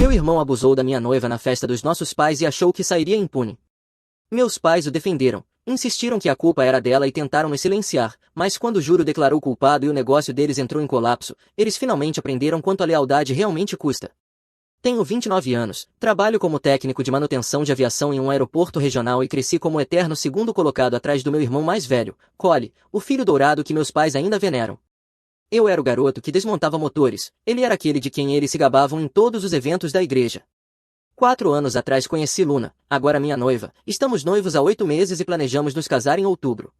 Meu irmão abusou da minha noiva na festa dos nossos pais e achou que sairia impune. Meus pais o defenderam, insistiram que a culpa era dela e tentaram me silenciar, mas quando o júri declarou culpado e o negócio deles entrou em colapso, eles finalmente aprenderam quanto a lealdade realmente custa. Tenho 29 anos, trabalho como técnico de manutenção de aviação em um aeroporto regional e cresci como o eterno segundo colocado atrás do meu irmão mais velho, Cole, o filho dourado que meus pais ainda veneram. Eu era o garoto que desmontava motores, ele era aquele de quem eles se gabavam em todos os eventos da igreja. 4 anos atrás conheci Luna, agora minha noiva, estamos noivos há 8 meses e planejamos nos casar em outubro.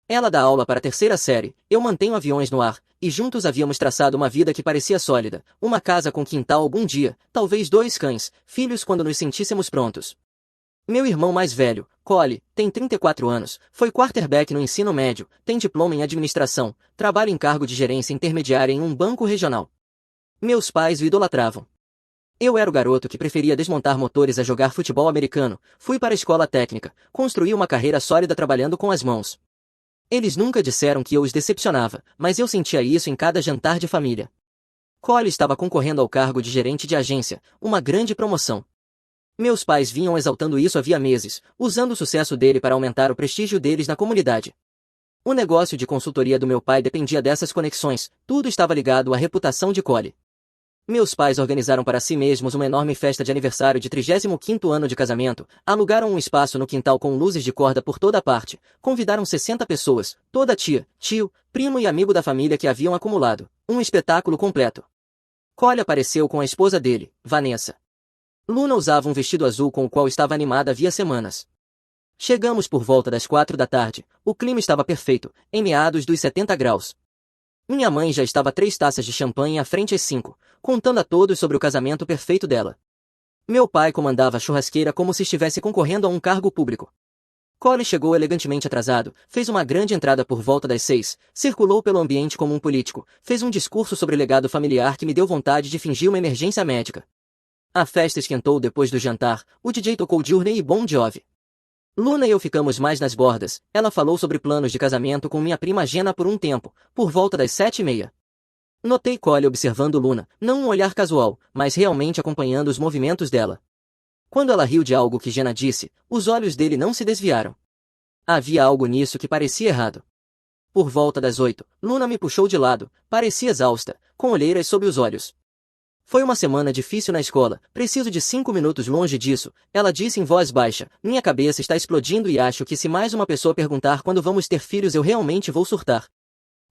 Ela dá aula para a terceira série, eu mantenho aviões no ar, e juntos havíamos traçado uma vida que parecia sólida, uma casa com quintal algum dia, talvez 2 cães, filhos quando nos sentíssemos prontos. Meu irmão mais velho, Cole, tem 34 anos, foi quarterback no ensino médio, tem diploma em administração, trabalha em cargo de gerência intermediária em um banco regional. Meus pais o idolatravam. Eu era o garoto que preferia desmontar motores a jogar futebol americano, fui para a escola técnica, construí uma carreira sólida trabalhando com as mãos. Eles nunca disseram que eu os decepcionava, mas eu sentia isso em cada jantar de família. Cole estava concorrendo ao cargo de gerente de agência, uma grande promoção. Meus pais vinham exaltando isso havia meses, usando o sucesso dele para aumentar o prestígio deles na comunidade. O negócio de consultoria do meu pai dependia dessas conexões, tudo estava ligado à reputação de Cole. Meus pais organizaram para si mesmos uma enorme festa de aniversário de 35º ano de casamento, alugaram um espaço no quintal com luzes de corda por toda parte, convidaram 60 pessoas, toda tia, tio, primo e amigo da família que haviam acumulado, um espetáculo completo. Cole apareceu com a esposa dele, Vanessa. Luna usava um vestido azul com o qual estava animada havia semanas. Chegamos por volta das 4 da tarde, o clima estava perfeito, em meados dos 70 graus. Minha mãe já estava 3 taças de champanhe à frente às 5, contando a todos sobre o casamento perfeito dela. Meu pai comandava a churrasqueira como se estivesse concorrendo a um cargo público. Cole chegou elegantemente atrasado, fez uma grande entrada por volta das 6, circulou pelo ambiente como um político, fez um discurso sobre legado familiar que me deu vontade de fingir uma emergência médica. A festa esquentou depois do jantar, o DJ tocou Journey e Bon Jovi. Luna e eu ficamos mais nas bordas, ela falou sobre planos de casamento com minha prima Jenna por um tempo, por volta das 7h30. Notei Cole observando Luna, não um olhar casual, mas realmente acompanhando os movimentos dela. Quando ela riu de algo que Jenna disse, os olhos dele não se desviaram. Havia algo nisso que parecia errado. Por volta das 8, Luna me puxou de lado, parecia exausta, com olheiras sob os olhos. Foi uma semana difícil na escola, preciso de 5 minutos longe disso, ela disse em voz baixa, minha cabeça está explodindo e acho que se mais uma pessoa perguntar quando vamos ter filhos eu realmente vou surtar.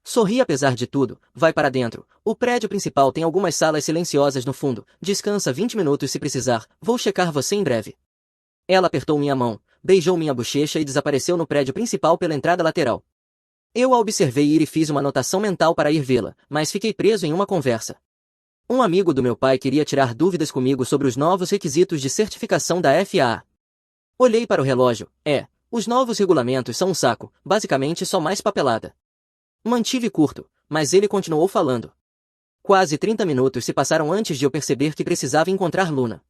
Sorri apesar de tudo, vai para dentro, o prédio principal tem algumas salas silenciosas no fundo, descansa 20 minutos se precisar, vou checar você em breve. Ela apertou minha mão, beijou minha bochecha e desapareceu no prédio principal pela entrada lateral. Eu a observei ir e fiz uma anotação mental para ir vê-la, mas fiquei preso em uma conversa. Um amigo do meu pai queria tirar dúvidas comigo sobre os novos requisitos de certificação da FAA. Olhei para o relógio, os novos regulamentos são um saco, basicamente só mais papelada. Mantive curto, mas ele continuou falando. Quase 30 minutos se passaram antes de eu perceber que precisava encontrar Luna.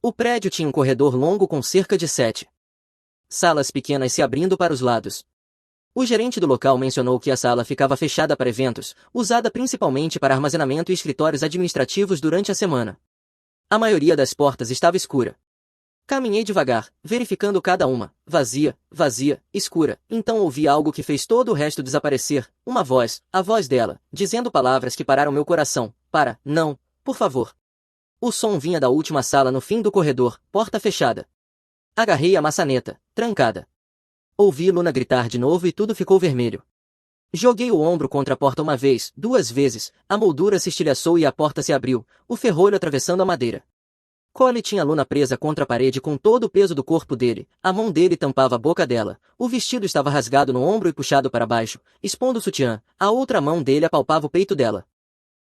O prédio tinha um corredor longo com cerca de 7 salas pequenas se abrindo para os lados. O gerente do local mencionou que a sala ficava fechada para eventos, usada principalmente para armazenamento e escritórios administrativos durante a semana. A maioria das portas estava escura. Caminhei devagar, verificando cada uma, vazia, escura, então ouvi algo que fez todo o resto desaparecer, uma voz, a voz dela, dizendo palavras que pararam meu coração, não, por favor. O som vinha da última sala no fim do corredor, porta fechada. Agarrei a maçaneta, trancada. Ouvi Luna gritar de novo e tudo ficou vermelho. Joguei o ombro contra a porta uma vez, 2 vezes, a moldura se estilhaçou e a porta se abriu, o ferrolho atravessando a madeira. Cole tinha Luna presa contra a parede com todo o peso do corpo dele, a mão dele tampava a boca dela, o vestido estava rasgado no ombro e puxado para baixo, expondo o sutiã, a outra mão dele apalpava o peito dela.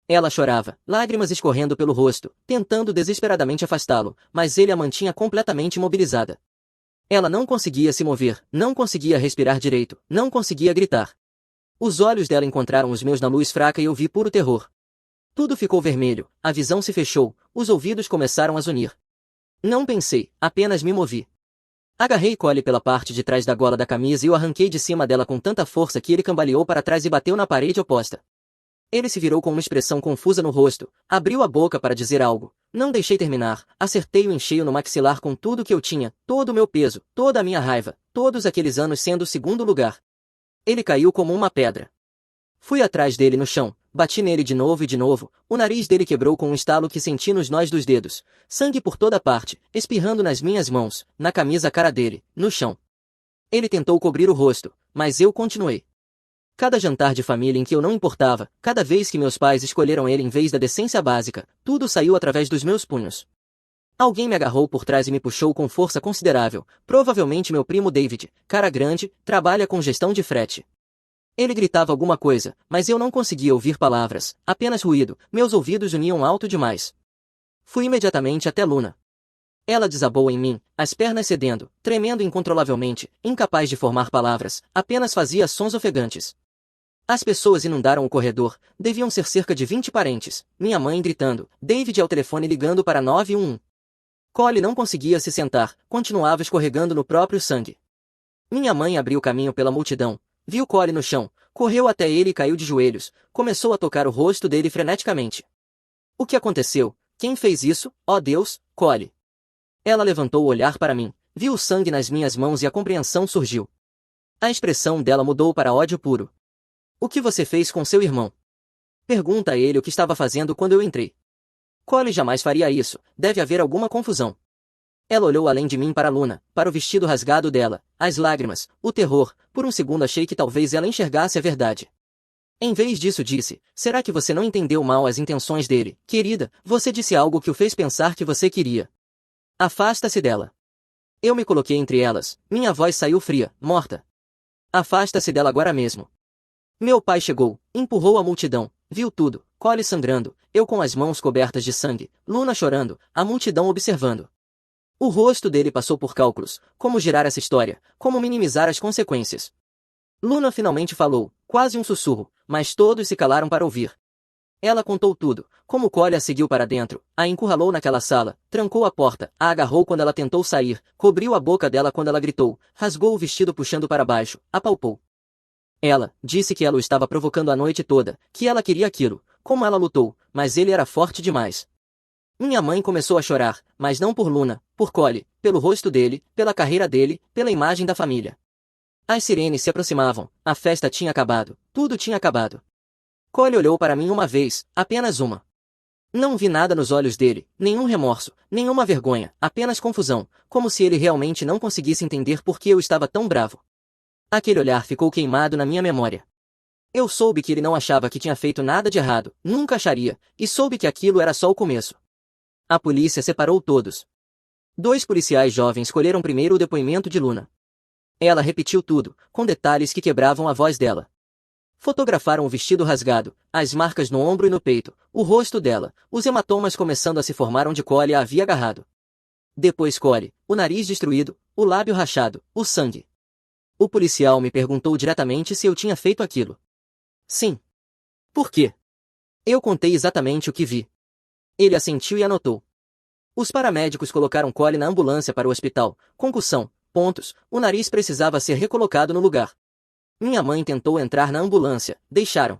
Ela chorava, lágrimas escorrendo pelo rosto, tentando desesperadamente afastá-lo, mas ele a mantinha completamente imobilizada. Ela não conseguia se mover, não conseguia respirar direito, não conseguia gritar. Os olhos dela encontraram os meus na luz fraca e eu vi puro terror. Tudo ficou vermelho, a visão se fechou, os ouvidos começaram a zunir. Não pensei, apenas me movi. Agarrei Cole pela parte de trás da gola da camisa e o arranquei de cima dela com tanta força que ele cambaleou para trás e bateu na parede oposta. Ele se virou com uma expressão confusa no rosto, abriu a boca para dizer algo. Não deixei terminar, acertei-o em cheio no maxilar com tudo que eu tinha, todo o meu peso, toda a minha raiva, todos aqueles anos sendo o segundo lugar. Ele caiu como uma pedra. Fui atrás dele no chão, bati nele de novo e de novo, o nariz dele quebrou com um estalo que senti nos nós dos dedos, sangue por toda parte, espirrando nas minhas mãos, na camisa cara dele, no chão. Ele tentou cobrir o rosto, mas eu continuei. Cada jantar de família em que eu não importava, cada vez que meus pais escolheram ele em vez da decência básica, tudo saiu através dos meus punhos. Alguém me agarrou por trás e me puxou com força considerável, provavelmente meu primo David, cara grande, trabalha com gestão de frete. Ele gritava alguma coisa, mas eu não conseguia ouvir palavras, apenas ruído, meus ouvidos uniam alto demais. Fui imediatamente até Luna. Ela desabou em mim, as pernas cedendo, tremendo incontrolavelmente, incapaz de formar palavras, apenas fazia sons ofegantes. As pessoas inundaram o corredor, deviam ser cerca de 20 parentes, minha mãe gritando, David ao telefone ligando para 911. Cole não conseguia se sentar, continuava escorregando no próprio sangue. Minha mãe abriu caminho pela multidão, viu Cole no chão, correu até ele e caiu de joelhos, começou a tocar o rosto dele freneticamente. O que aconteceu? Quem fez isso? Oh Deus, Cole! Ela levantou o olhar para mim, viu o sangue nas minhas mãos e a compreensão surgiu. A expressão dela mudou para ódio puro. O que você fez com seu irmão? Pergunta a ele o que estava fazendo quando eu entrei. Cole jamais faria isso, deve haver alguma confusão. Ela olhou além de mim para Luna, para o vestido rasgado dela, as lágrimas, o terror, por um segundo achei que talvez ela enxergasse a verdade. Em vez disso disse, será que você não entendeu mal as intenções dele? Querida, você disse algo que o fez pensar que você queria. Afasta-se dela. Eu me coloquei entre elas, minha voz saiu fria, morta. Afasta-se dela agora mesmo. Meu pai chegou, empurrou a multidão, viu tudo, Cole sangrando, eu com as mãos cobertas de sangue, Luna chorando, a multidão observando. O rosto dele passou por cálculos, como girar essa história, como minimizar as consequências. Luna finalmente falou, quase um sussurro, mas todos se calaram para ouvir. Ela contou tudo, como Cole a seguiu para dentro, a encurralou naquela sala, trancou a porta, a agarrou quando ela tentou sair, cobriu a boca dela quando ela gritou, rasgou o vestido puxando para baixo, apalpou. Ela disse que ela o estava provocando a noite toda, que ela queria aquilo, como ela lutou, mas ele era forte demais. Minha mãe começou a chorar, mas não por Luna, por Cole, pelo rosto dele, pela carreira dele, pela imagem da família. As sirenes se aproximavam, a festa tinha acabado, tudo tinha acabado. Cole olhou para mim uma vez, apenas uma. Não vi nada nos olhos dele, nenhum remorso, nenhuma vergonha, apenas confusão, como se ele realmente não conseguisse entender por que eu estava tão bravo. Aquele olhar ficou queimado na minha memória. Eu soube que ele não achava que tinha feito nada de errado, nunca acharia, e soube que aquilo era só o começo. A polícia separou todos. 2 policiais jovens colheram primeiro o depoimento de Luna. Ela repetiu tudo, com detalhes que quebravam a voz dela. Fotografaram o vestido rasgado, as marcas no ombro e no peito, o rosto dela, os hematomas começando a se formar onde Cole a havia agarrado. Depois Cole, o nariz destruído, o lábio rachado, o sangue. O policial me perguntou diretamente se eu tinha feito aquilo. Sim. Por quê? Eu contei exatamente o que vi. Ele assentiu e anotou. Os paramédicos colocaram Cole na ambulância para o hospital, concussão, pontos, o nariz precisava ser recolocado no lugar. Minha mãe tentou entrar na ambulância, deixaram.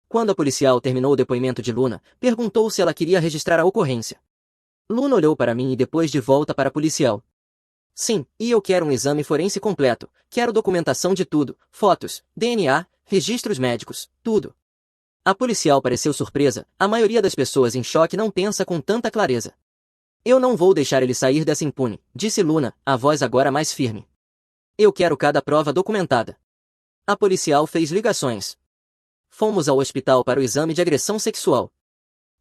Quando a policial terminou o depoimento de Luna, perguntou se ela queria registrar a ocorrência. Luna olhou para mim e depois de volta para a policial. Sim, e eu quero um exame forense completo, quero documentação de tudo, fotos, DNA, registros médicos, tudo. A policial pareceu surpresa, a maioria das pessoas em choque não pensa com tanta clareza. Eu não vou deixar ele sair dessa impune, disse Luna, a voz agora mais firme. Eu quero cada prova documentada. A policial fez ligações. Fomos ao hospital para o exame de agressão sexual.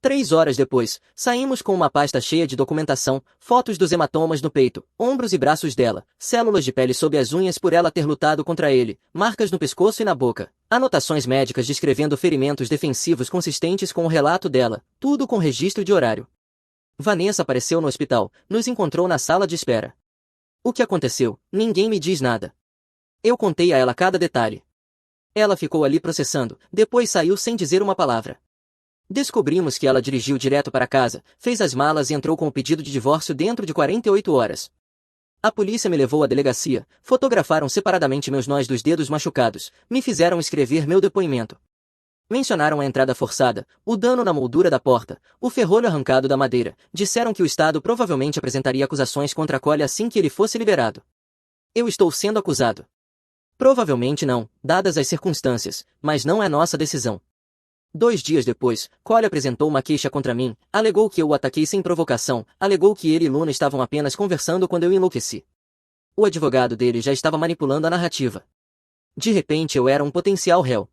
3 horas depois, saímos com uma pasta cheia de documentação, fotos dos hematomas no peito, ombros e braços dela, células de pele sob as unhas por ela ter lutado contra ele, marcas no pescoço e na boca, anotações médicas descrevendo ferimentos defensivos consistentes com o relato dela, tudo com registro de horário. Vanessa apareceu no hospital, nos encontrou na sala de espera. O que aconteceu? Ninguém me diz nada. Eu contei a ela cada detalhe. Ela ficou ali processando, depois saiu sem dizer uma palavra. Descobrimos que ela dirigiu direto para casa, fez as malas e entrou com o pedido de divórcio dentro de 48 horas. A polícia me levou à delegacia, fotografaram separadamente meus nós dos dedos machucados, me fizeram escrever meu depoimento. Mencionaram a entrada forçada, o dano na moldura da porta, o ferrolho arrancado da madeira. Disseram que o Estado provavelmente apresentaria acusações contra Cole assim que ele fosse liberado. Eu estou sendo acusado. Provavelmente não, dadas as circunstâncias, mas não é nossa decisão. 2 dias depois, Cole apresentou uma queixa contra mim, alegou que eu o ataquei sem provocação, alegou que ele e Luna estavam apenas conversando quando eu enlouqueci. O advogado dele já estava manipulando a narrativa. De repente eu era um potencial réu.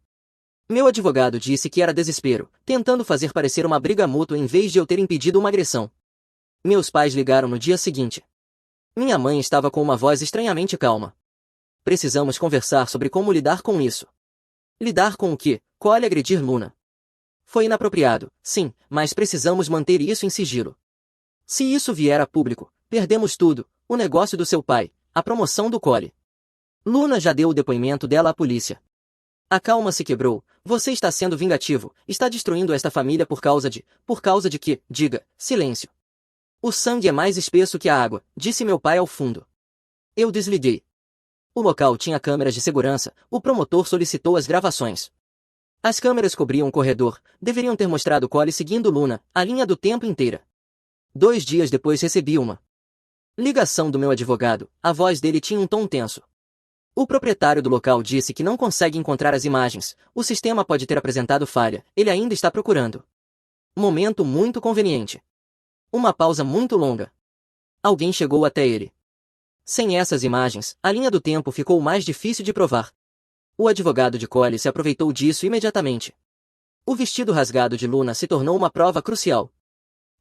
Meu advogado disse que era desespero, tentando fazer parecer uma briga mútua em vez de eu ter impedido uma agressão. Meus pais ligaram no dia seguinte. Minha mãe estava com uma voz estranhamente calma. Precisamos conversar sobre como lidar com isso. Lidar com o quê? Cole agredir Luna. Foi inapropriado, sim, mas precisamos manter isso em sigilo. Se isso vier a público, perdemos tudo, o negócio do seu pai, a promoção do Cole. Luna já deu o depoimento dela à polícia. A calma se quebrou, você está sendo vingativo, está destruindo esta família por causa de que, diga, silêncio. O sangue é mais espesso que a água, disse meu pai ao fundo. Eu desliguei. O local tinha câmeras de segurança, o promotor solicitou as gravações. As câmeras cobriam o corredor, deveriam ter mostrado Cole seguindo Luna, a linha do tempo inteira. 2 dias depois recebi uma ligação do meu advogado, a voz dele tinha um tom tenso. O proprietário do local disse que não consegue encontrar as imagens, o sistema pode ter apresentado falha, ele ainda está procurando. Momento muito conveniente. Uma pausa muito longa. Alguém chegou até ele. Sem essas imagens, a linha do tempo ficou mais difícil de provar. O advogado de Cole se aproveitou disso imediatamente. O vestido rasgado de Luna se tornou uma prova crucial.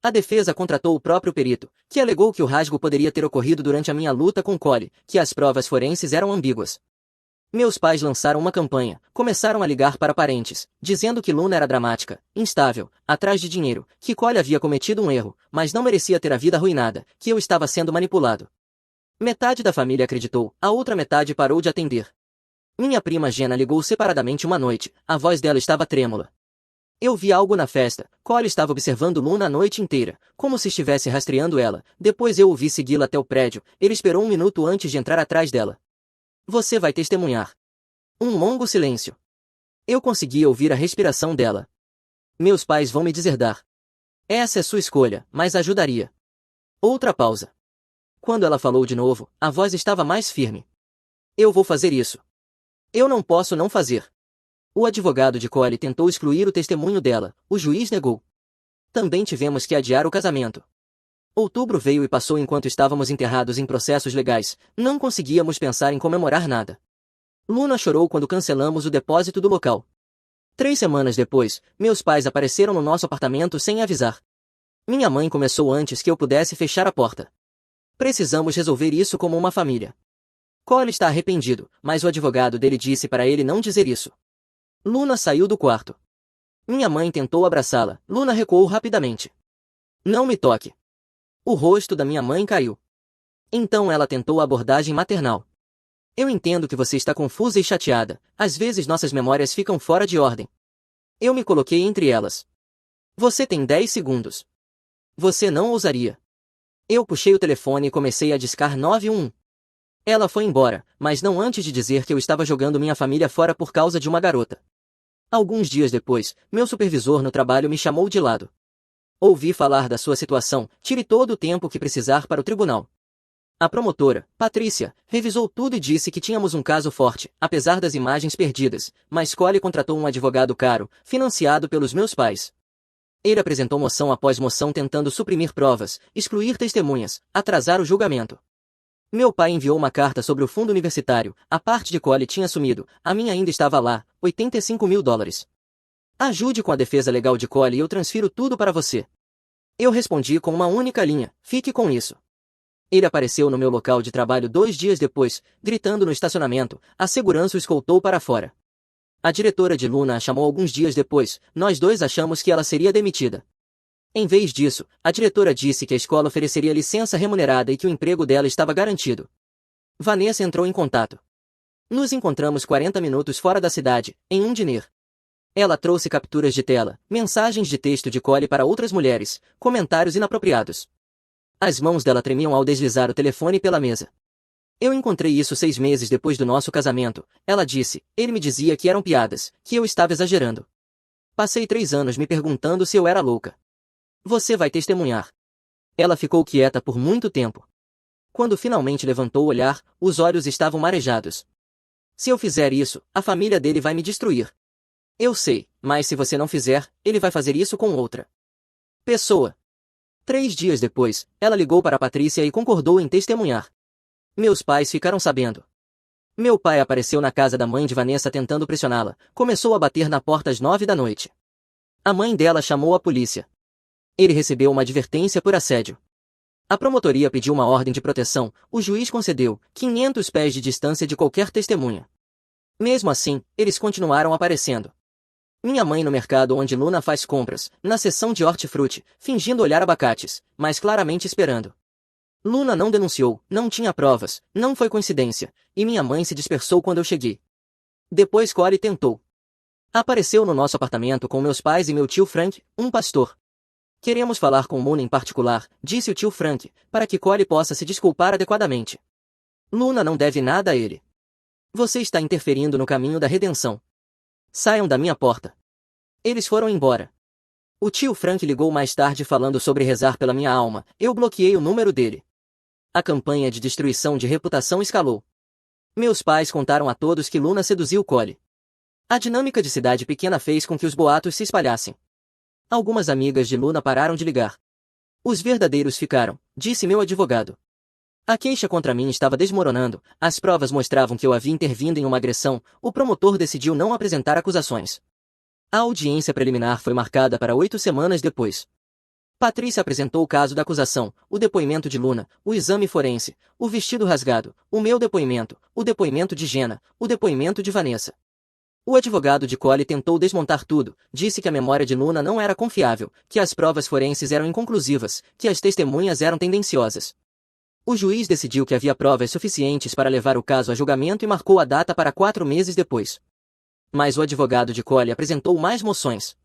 A defesa contratou o próprio perito, que alegou que o rasgo poderia ter ocorrido durante a minha luta com Cole, que as provas forenses eram ambíguas. Meus pais lançaram uma campanha, começaram a ligar para parentes, dizendo que Luna era dramática, instável, atrás de dinheiro, que Cole havia cometido um erro, mas não merecia ter a vida arruinada, que eu estava sendo manipulado. Metade da família acreditou, a outra metade parou de atender. Minha prima Jenna ligou separadamente uma noite, a voz dela estava trêmula. Eu vi algo na festa, Cole estava observando Luna a noite inteira, como se estivesse rastreando ela, depois eu o vi segui-la até o prédio, ele esperou 1 minuto antes de entrar atrás dela. Você vai testemunhar. Um longo silêncio. Eu conseguia ouvir a respiração dela. Meus pais vão me deserdar. Essa é sua escolha, mas ajudaria. Outra pausa. Quando ela falou de novo, a voz estava mais firme. Eu vou fazer isso. Eu não posso não fazer. O advogado de Cole tentou excluir o testemunho dela, o juiz negou. Também tivemos que adiar o casamento. Outubro veio e passou enquanto estávamos enterrados em processos legais, não conseguíamos pensar em comemorar nada. Luna chorou quando cancelamos o depósito do local. 3 semanas depois, meus pais apareceram no nosso apartamento sem avisar. Minha mãe começou antes que eu pudesse fechar a porta. Precisamos resolver isso como uma família. Cole está arrependido, mas o advogado dele disse para ele não dizer isso. Luna saiu do quarto. Minha mãe tentou abraçá-la, Luna recuou rapidamente. Não me toque. O rosto da minha mãe caiu. Então ela tentou a abordagem maternal. Eu entendo que você está confusa e chateada, às vezes nossas memórias ficam fora de ordem. Eu me coloquei entre elas. Você tem 10 segundos. Você não ousaria. Eu puxei o telefone e comecei a discar 911. Ela foi embora, mas não antes de dizer que eu estava jogando minha família fora por causa de uma garota. Alguns dias depois, meu supervisor no trabalho me chamou de lado. Ouvi falar da sua situação, tire todo o tempo que precisar para o tribunal. A promotora, Patrícia, revisou tudo e disse que tínhamos um caso forte, apesar das imagens perdidas, mas Cole contratou um advogado caro, financiado pelos meus pais. Ele apresentou moção após moção tentando suprimir provas, excluir testemunhas, atrasar o julgamento. Meu pai enviou uma carta sobre o fundo universitário, a parte de Cole tinha sumido, a minha ainda estava lá, $85.000. Ajude com a defesa legal de Cole e eu transfiro tudo para você. Eu respondi com uma única linha, fique com isso. Ele apareceu no meu local de trabalho 2 dias depois, gritando no estacionamento, a segurança o escoltou para fora. A diretora de Luna a chamou alguns dias depois, nós dois achamos que ela seria demitida. Em vez disso, a diretora disse que a escola ofereceria licença remunerada e que o emprego dela estava garantido. Vanessa entrou em contato. Nos encontramos 40 minutos fora da cidade, em um diner. Ela trouxe capturas de tela, mensagens de texto de Cole para outras mulheres, comentários inapropriados. As mãos dela tremiam ao deslizar o telefone pela mesa. Eu encontrei isso 6 meses depois do nosso casamento, ela disse, ele me dizia que eram piadas, que eu estava exagerando. Passei 3 anos me perguntando se eu era louca. Você vai testemunhar. Ela ficou quieta por muito tempo. Quando finalmente levantou o olhar, os olhos estavam marejados. Se eu fizer isso, a família dele vai me destruir. Eu sei, mas se você não fizer, ele vai fazer isso com outra pessoa. 3 dias depois, ela ligou para Patrícia e concordou em testemunhar. Meus pais ficaram sabendo. Meu pai apareceu na casa da mãe de Vanessa tentando pressioná-la, começou a bater na porta às 9 da noite. A mãe dela chamou a polícia. Ele recebeu uma advertência por assédio. A promotoria pediu uma ordem de proteção, o juiz concedeu 500 pés de distância de qualquer testemunha. Mesmo assim, eles continuaram aparecendo. Minha mãe no mercado onde Luna faz compras, na seção de hortifruti, fingindo olhar abacates, mas claramente esperando. Luna não denunciou, não tinha provas, não foi coincidência, e minha mãe se dispersou quando eu cheguei. Depois Corey tentou. Apareceu no nosso apartamento com meus pais e meu tio Frank, um pastor. Queremos falar com Luna em particular, disse o tio Frank, para que Corey possa se desculpar adequadamente. Luna não deve nada a ele. Você está interferindo no caminho da redenção. Saiam da minha porta. Eles foram embora. O tio Frank ligou mais tarde falando sobre rezar pela minha alma, eu bloqueei o número dele. A campanha de destruição de reputação escalou. Meus pais contaram a todos que Luna seduziu Corey. A dinâmica de cidade pequena fez com que os boatos se espalhassem. Algumas amigas de Luna pararam de ligar. Os verdadeiros ficaram, disse meu advogado. A queixa contra mim estava desmoronando, as provas mostravam que eu havia intervindo em uma agressão, o promotor decidiu não apresentar acusações. A audiência preliminar foi marcada para 8 semanas depois. Patrícia apresentou o caso da acusação, o depoimento de Luna, o exame forense, o vestido rasgado, o meu depoimento, o depoimento de Jenna, o depoimento de Vanessa. O advogado de Corey tentou desmontar tudo, disse que a memória de Luna não era confiável, que as provas forenses eram inconclusivas, que as testemunhas eram tendenciosas. O juiz decidiu que havia provas suficientes para levar o caso a julgamento e marcou a data para 4 meses depois. Mas o advogado de Corey apresentou mais moções.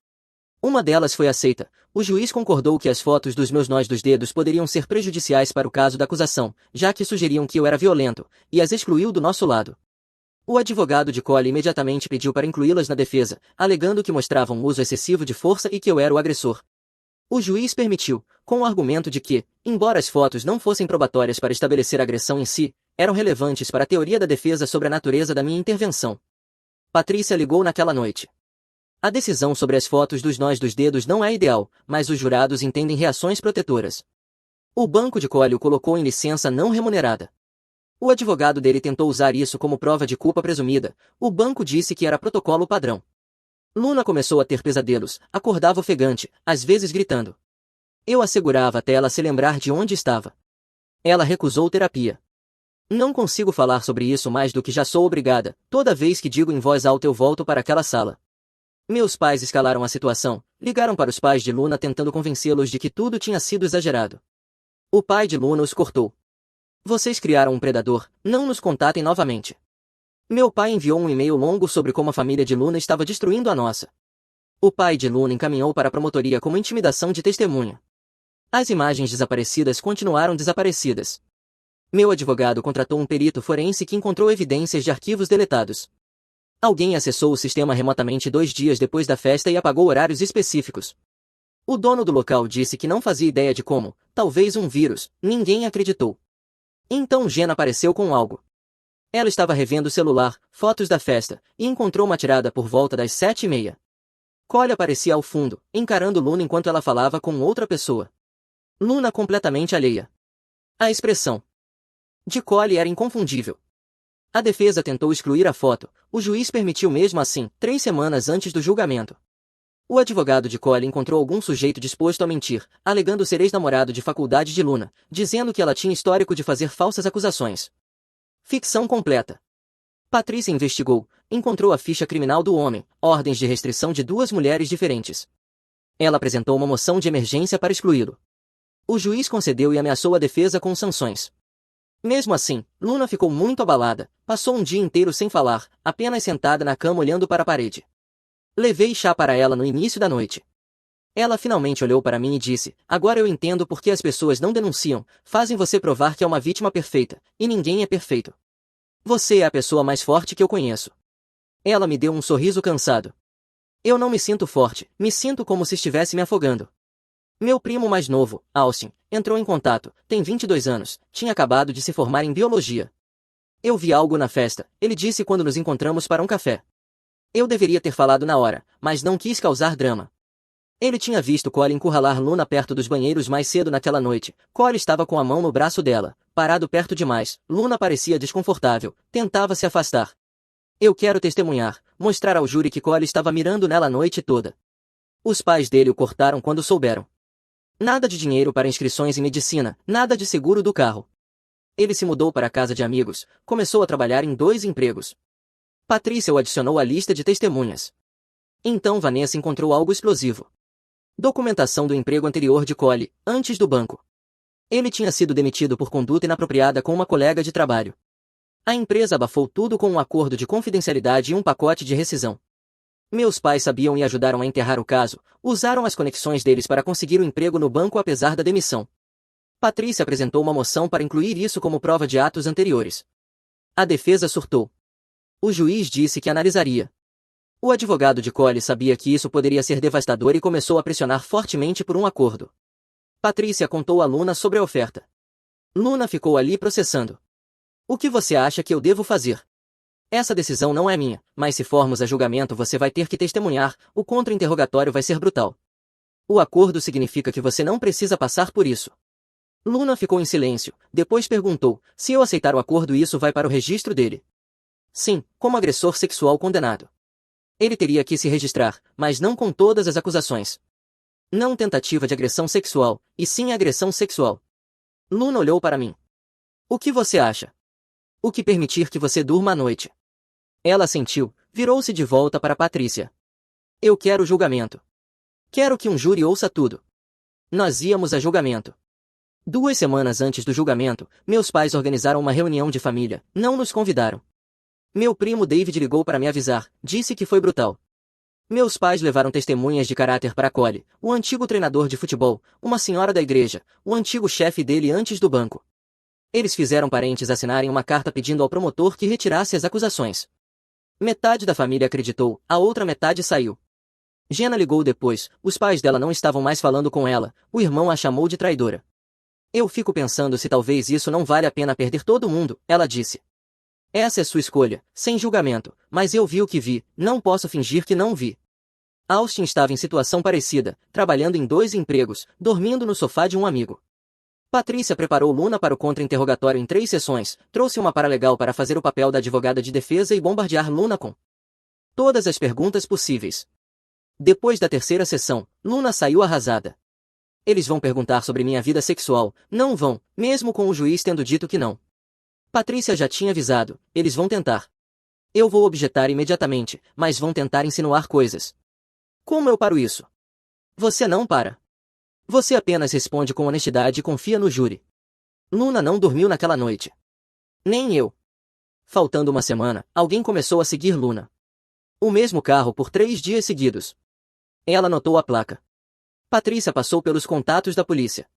Uma delas foi aceita. O juiz concordou que as fotos dos meus nós dos dedos poderiam ser prejudiciais para o caso da acusação, já que sugeriam que eu era violento, e as excluiu do nosso lado. O advogado de Corey imediatamente pediu para incluí-las na defesa, alegando que mostravam uso excessivo de força e que eu era o agressor. O juiz permitiu, com o argumento de que, embora as fotos não fossem probatórias para estabelecer a agressão em si, eram relevantes para a teoria da defesa sobre a natureza da minha intervenção. Patrícia ligou naquela noite. A decisão sobre as fotos dos nós dos dedos não é ideal, mas os jurados entendem reações protetoras. O banco de Corey o colocou em licença não remunerada. O advogado dele tentou usar isso como prova de culpa presumida, o banco disse que era protocolo padrão. Luna começou a ter pesadelos, acordava ofegante, às vezes gritando. Eu a segurava até ela se lembrar de onde estava. Ela recusou terapia. Não consigo falar sobre isso mais do que já sou obrigada, toda vez que digo em voz alta eu volto para aquela sala. Meus pais escalaram a situação, ligaram para os pais de Luna tentando convencê-los de que tudo tinha sido exagerado. O pai de Luna os cortou. Vocês criaram um predador, não nos contatem novamente. Meu pai enviou um e-mail longo sobre como a família de Luna estava destruindo a nossa. O pai de Luna encaminhou para a promotoria como intimidação de testemunha. As imagens desaparecidas continuaram desaparecidas. Meu advogado contratou um perito forense que encontrou evidências de arquivos deletados. Alguém acessou o sistema remotamente 2 dias depois da festa e apagou horários específicos. O dono do local disse que não fazia ideia de como, talvez um vírus, ninguém acreditou. Então Jenna apareceu com algo. Ela estava revendo o celular, fotos da festa, e encontrou uma tirada por volta das 7h30. Corey aparecia ao fundo, encarando Luna enquanto ela falava com outra pessoa. Luna completamente alheia. A expressão de Corey era inconfundível. A defesa tentou excluir a foto, o juiz permitiu mesmo assim, 3 semanas antes do julgamento. O advogado de Corey encontrou algum sujeito disposto a mentir, alegando ser ex-namorado de faculdade de Luna, dizendo que ela tinha histórico de fazer falsas acusações. Ficção completa. Patrícia investigou, encontrou a ficha criminal do homem, ordens de restrição de 2 mulheres diferentes. Ela apresentou uma moção de emergência para excluí-lo. O juiz concedeu e ameaçou a defesa com sanções. Mesmo assim, Luna ficou muito abalada, passou um dia inteiro sem falar, apenas sentada na cama olhando para a parede. Levei chá para ela no início da noite. Ela finalmente olhou para mim e disse, agora eu entendo por que as pessoas não denunciam, fazem você provar que é uma vítima perfeita, e ninguém é perfeito. Você é a pessoa mais forte que eu conheço. Ela me deu um sorriso cansado. Eu não me sinto forte, me sinto como se estivesse me afogando. Meu primo mais novo, Austin, entrou em contato, tem 22 anos, tinha acabado de se formar em biologia. Eu vi algo na festa, ele disse quando nos encontramos para um café. Eu deveria ter falado na hora, mas não quis causar drama. Ele tinha visto Cole encurralar Luna perto dos banheiros mais cedo naquela noite. Cole estava com a mão no braço dela, parado perto demais. Luna parecia desconfortável, tentava se afastar. Eu quero testemunhar, mostrar ao júri que Cole estava mirando nela a noite toda. Os pais dele o cortaram quando souberam. Nada de dinheiro para inscrições em medicina, nada de seguro do carro. Ele se mudou para a casa de amigos, começou a trabalhar em 2 empregos. Patrícia o adicionou à lista de testemunhas. Então Vanessa encontrou algo explosivo. Documentação do emprego anterior de Cole, antes do banco. Ele tinha sido demitido por conduta inapropriada com uma colega de trabalho. A empresa abafou tudo com um acordo de confidencialidade e um pacote de rescisão. Meus pais sabiam e ajudaram a enterrar o caso, usaram as conexões deles para conseguir um emprego no banco apesar da demissão. Patrícia apresentou uma moção para incluir isso como prova de atos anteriores. A defesa surtou. O juiz disse que analisaria. O advogado de Cole sabia que isso poderia ser devastador e começou a pressionar fortemente por um acordo. Patrícia contou a Luna sobre a oferta. Luna ficou ali processando. O que você acha que eu devo fazer? Essa decisão não é minha, mas se formos a julgamento você vai ter que testemunhar, o contra-interrogatório vai ser brutal. O acordo significa que você não precisa passar por isso. Luna ficou em silêncio, depois perguntou, se eu aceitar o acordo isso vai para o registro dele. Sim, como agressor sexual condenado. Ele teria que se registrar, mas não com todas as acusações. Não tentativa de agressão sexual, e sim agressão sexual. Luna olhou para mim. O que você acha? O que permitir que você durma à noite? Ela assentiu, virou-se de volta para Patrícia. Eu quero julgamento. Quero que um júri ouça tudo. Nós íamos a julgamento. 2 semanas antes do julgamento, meus pais organizaram uma reunião de família, não nos convidaram. Meu primo David ligou para me avisar, disse que foi brutal. Meus pais levaram testemunhas de caráter para Cole, o antigo treinador de futebol, uma senhora da igreja, o antigo chefe dele antes do banco. Eles fizeram parentes assinarem uma carta pedindo ao promotor que retirasse as acusações. Metade da família acreditou, a outra metade saiu. Jenna ligou depois, os pais dela não estavam mais falando com ela, o irmão a chamou de traidora. Eu fico pensando se talvez isso não vale a pena perder todo mundo, ela disse. Essa é sua escolha, sem julgamento, mas eu vi o que vi, não posso fingir que não vi. Austin estava em situação parecida, trabalhando em 2 empregos, dormindo no sofá de um amigo. Patrícia preparou Luna para o contra-interrogatório em 3 sessões, trouxe uma paralegal para fazer o papel da advogada de defesa e bombardear Luna com todas as perguntas possíveis. Depois da 3ª sessão, Luna saiu arrasada. Eles vão perguntar sobre minha vida sexual, não vão, mesmo com o juiz tendo dito que não. Patrícia já tinha avisado, eles vão tentar. Eu vou objetar imediatamente, mas vão tentar insinuar coisas. Como eu paro isso? Você não para. Você apenas responde com honestidade e confia no júri. Luna não dormiu naquela noite. Nem eu. Faltando uma semana, alguém começou a seguir Luna. O mesmo carro por 3 dias seguidos. Ela notou a placa. Patrícia passou pelos contatos da polícia.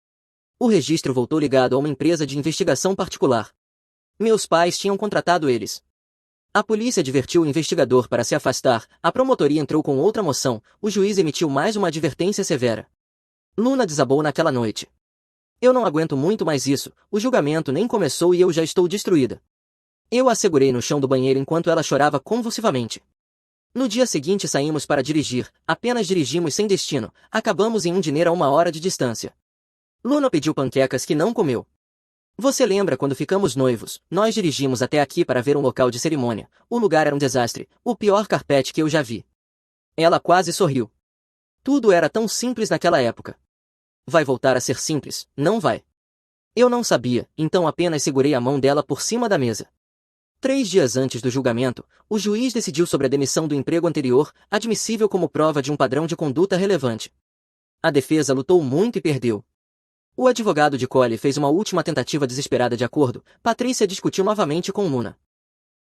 O registro voltou ligado a uma empresa de investigação particular. Meus pais tinham contratado eles. A polícia advertiu o investigador para se afastar, a promotoria entrou com outra moção, o juiz emitiu mais uma advertência severa. Luna desabou naquela noite. Eu não aguento muito mais isso, o julgamento nem começou e eu já estou destruída. Eu a segurei no chão do banheiro enquanto ela chorava convulsivamente. No dia seguinte saímos para dirigir, apenas dirigimos sem destino, acabamos em um diner a 1 hora de distância. Luna pediu panquecas que não comeu. Você lembra quando ficamos noivos, nós dirigimos até aqui para ver um local de cerimônia, o lugar era um desastre, o pior carpete que eu já vi. Ela quase sorriu. Tudo era tão simples naquela época. Vai voltar a ser simples, não vai. Eu não sabia, então apenas segurei a mão dela por cima da mesa. 3 dias antes do julgamento, o juiz decidiu sobre a demissão do emprego anterior, admissível como prova de um padrão de conduta relevante. A defesa lutou muito e perdeu. O advogado de Cole fez uma última tentativa desesperada de acordo, Patrícia discutiu novamente com Luna.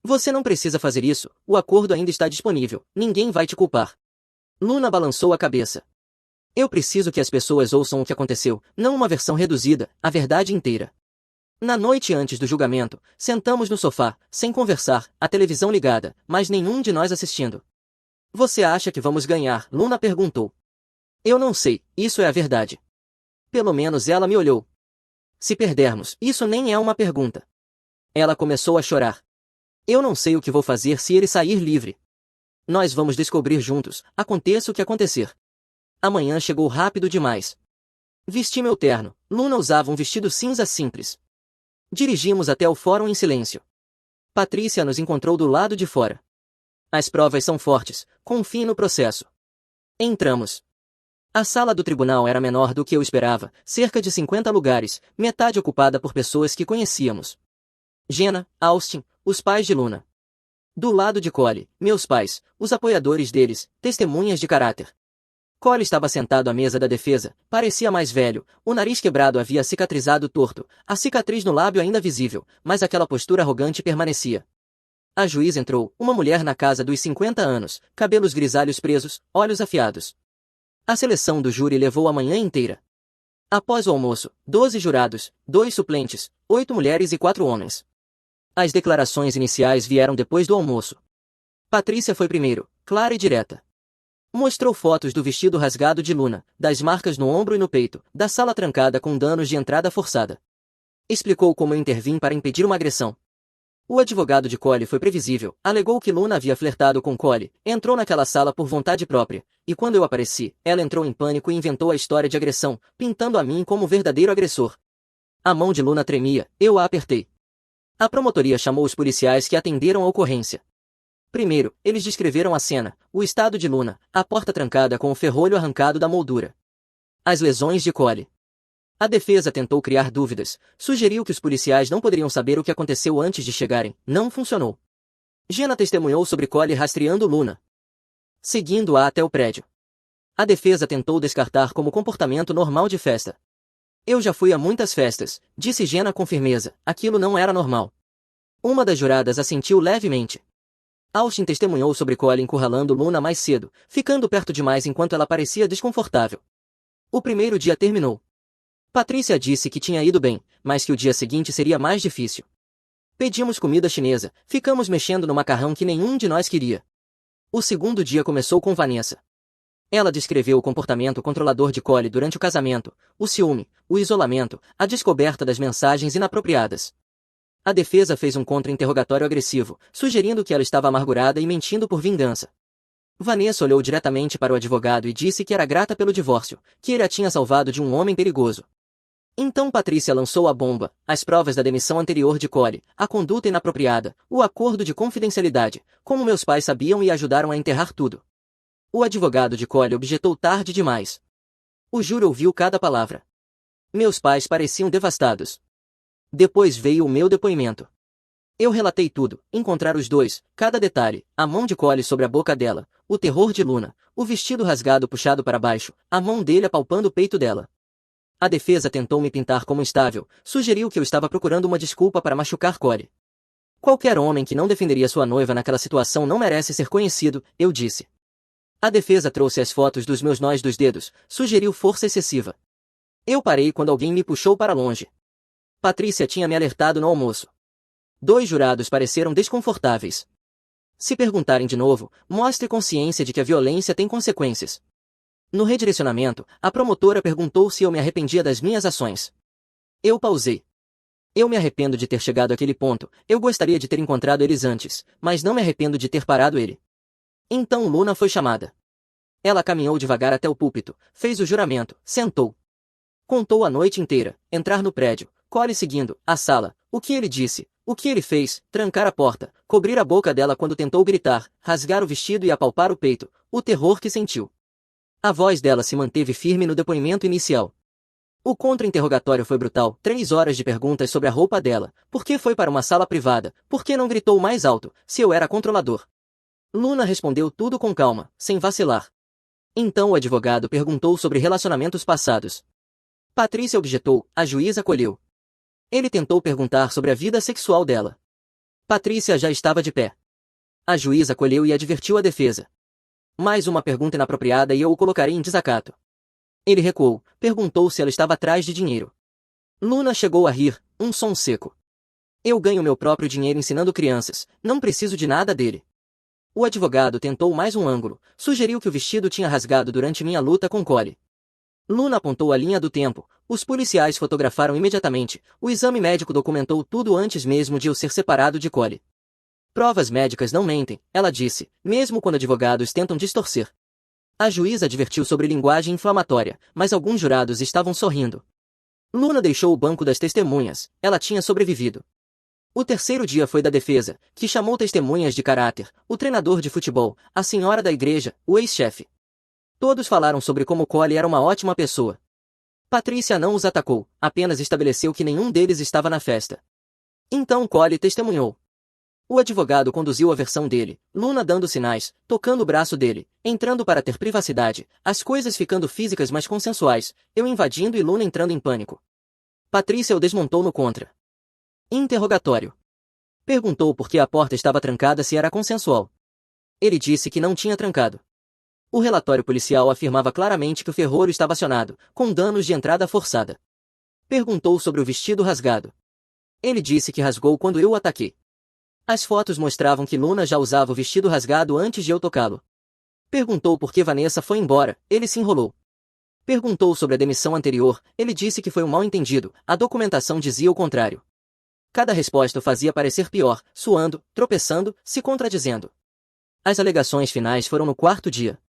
Você não precisa fazer isso, o acordo ainda está disponível, ninguém vai te culpar. Luna balançou a cabeça. Eu preciso que as pessoas ouçam o que aconteceu, não uma versão reduzida, a verdade inteira. Na noite antes do julgamento, sentamos no sofá, sem conversar, a televisão ligada, mas nenhum de nós assistindo. Você acha que vamos ganhar? Luna perguntou. Eu não sei, isso é a verdade. Pelo menos ela me olhou. Se perdermos, isso nem é uma pergunta. Ela começou a chorar. Eu não sei o que vou fazer se ele sair livre. Nós vamos descobrir juntos, aconteça o que acontecer. Amanhã chegou rápido demais. Vesti meu terno. Luna usava um vestido cinza simples. Dirigimos até o fórum em silêncio. Patrícia nos encontrou do lado de fora. As provas são fortes, confie no processo. Entramos. A sala do tribunal era menor do que eu esperava, cerca de 50 lugares, metade ocupada por pessoas que conhecíamos. Jenna, Austin, os pais de Luna. Do lado de Cole, meus pais, os apoiadores deles, testemunhas de caráter. Cole estava sentado à mesa da defesa, parecia mais velho, o nariz quebrado havia cicatrizado torto, a cicatriz no lábio ainda visível, mas aquela postura arrogante permanecia. A juiz entrou, uma mulher na casa dos 50 anos, cabelos grisalhos presos, olhos afiados. A seleção do júri levou a manhã inteira. Após o almoço, 12 jurados, 2 suplentes, 8 mulheres e 4 homens. As declarações iniciais vieram depois do almoço. Patrícia foi primeiro, clara e direta. Mostrou fotos do vestido rasgado de Luna, das marcas no ombro e no peito, da sala trancada com danos de entrada forçada. Explicou como eu intervim para impedir uma agressão. O advogado de Cole foi previsível, alegou que Luna havia flertado com Cole, entrou naquela sala por vontade própria, e quando eu apareci, ela entrou em pânico e inventou a história de agressão, pintando a mim como verdadeiro agressor. A mão de Luna tremia, eu a apertei. A promotoria chamou os policiais que atenderam a ocorrência. Primeiro, eles descreveram a cena, o estado de Luna, a porta trancada com o ferrolho arrancado da moldura. As lesões de Cole. A defesa tentou criar dúvidas, sugeriu que os policiais não poderiam saber o que aconteceu antes de chegarem, não funcionou. Jenna testemunhou sobre Cole rastreando Luna, seguindo-a até o prédio. A defesa tentou descartar como comportamento normal de festa. Eu já fui a muitas festas, disse Jenna com firmeza, aquilo não era normal. Uma das juradas assentiu levemente. Austin testemunhou sobre Cole encurralando Luna mais cedo, ficando perto demais enquanto ela parecia desconfortável. O primeiro dia terminou. Patrícia disse que tinha ido bem, mas que o dia seguinte seria mais difícil. Pedimos comida chinesa, ficamos mexendo no macarrão que nenhum de nós queria. O segundo dia começou com Vanessa. Ela descreveu o comportamento controlador de Cole durante o casamento, o ciúme, o isolamento, a descoberta das mensagens inapropriadas. A defesa fez um contra-interrogatório agressivo, sugerindo que ela estava amargurada e mentindo por vingança. Vanessa olhou diretamente para o advogado e disse que era grata pelo divórcio, que ele a tinha salvado de um homem perigoso. Então Patrícia lançou a bomba, as provas da demissão anterior de Cole, a conduta inapropriada, o acordo de confidencialidade, como meus pais sabiam e ajudaram a enterrar tudo. O advogado de Cole objetou tarde demais. O júri ouviu cada palavra. Meus pais pareciam devastados. Depois veio o meu depoimento. Eu relatei tudo, encontrar os dois, cada detalhe, a mão de Cole sobre a boca dela, o terror de Luna, o vestido rasgado puxado para baixo, a mão dele apalpando o peito dela. A defesa tentou me pintar como instável, sugeriu que eu estava procurando uma desculpa para machucar Cole. Qualquer homem que não defenderia sua noiva naquela situação não merece ser conhecido, eu disse. A defesa trouxe as fotos dos meus nós dos dedos, sugeriu força excessiva. Eu parei quando alguém me puxou para longe. Patrícia tinha me alertado no almoço. 2 jurados pareceram desconfortáveis. Se perguntarem de novo, mostre consciência de que a violência tem consequências. No redirecionamento, a promotora perguntou se eu me arrependia das minhas ações. Eu pausei. Eu me arrependo de ter chegado àquele ponto, eu gostaria de ter encontrado eles antes, mas não me arrependo de ter parado ele. Então Luna foi chamada. Ela caminhou devagar até o púlpito, fez o juramento, sentou. Contou a noite inteira, entrar no prédio, Cole seguindo, a sala, o que ele disse, o que ele fez, trancar a porta, cobrir a boca dela quando tentou gritar, rasgar o vestido e apalpar o peito, o terror que sentiu. A voz dela se manteve firme no depoimento inicial. O contra-interrogatório foi brutal, 3 horas de perguntas sobre a roupa dela, por que foi para uma sala privada, por que não gritou mais alto, se eu era controlador. Luna respondeu tudo com calma, sem vacilar. Então o advogado perguntou sobre relacionamentos passados. Patrícia objetou, a juíza acolheu. Ele tentou perguntar sobre a vida sexual dela. Patrícia já estava de pé. A juíza acolheu e advertiu a defesa. Mais uma pergunta inapropriada e eu o colocarei em desacato. Ele recuou, perguntou se ela estava atrás de dinheiro. Luna chegou a rir, um som seco. Eu ganho meu próprio dinheiro ensinando crianças, não preciso de nada dele. O advogado tentou mais um ângulo, sugeriu que o vestido tinha rasgado durante minha luta com Cole. Luna apontou a linha do tempo, os policiais fotografaram imediatamente, o exame médico documentou tudo antes mesmo de eu ser separado de Cole. Provas médicas não mentem, ela disse, mesmo quando advogados tentam distorcer. A juíza advertiu sobre linguagem inflamatória, mas alguns jurados estavam sorrindo. Luna deixou o banco das testemunhas, ela tinha sobrevivido. O terceiro dia foi da defesa, que chamou testemunhas de caráter, o treinador de futebol, a senhora da igreja, o ex-chefe. Todos falaram sobre como Cole era uma ótima pessoa. Patrícia não os atacou, apenas estabeleceu que nenhum deles estava na festa. Então Cole testemunhou. O advogado conduziu a versão dele, Luna dando sinais, tocando o braço dele, entrando para ter privacidade, as coisas ficando físicas mais consensuais, eu invadindo e Luna entrando em pânico. Patrícia o desmontou no contra. Interrogatório. Perguntou por que a porta estava trancada se era consensual. Ele disse que não tinha trancado. O relatório policial afirmava claramente que o ferrolho estava acionado, com danos de entrada forçada. Perguntou sobre o vestido rasgado. Ele disse que rasgou quando eu o ataquei. As fotos mostravam que Luna já usava o vestido rasgado antes de eu tocá-lo. Perguntou por que Vanessa foi embora, ele se enrolou. Perguntou sobre a demissão anterior, ele disse que foi um mal-entendido, a documentação dizia o contrário. Cada resposta o fazia parecer pior, suando, tropeçando, se contradizendo. As alegações finais foram no quarto dia.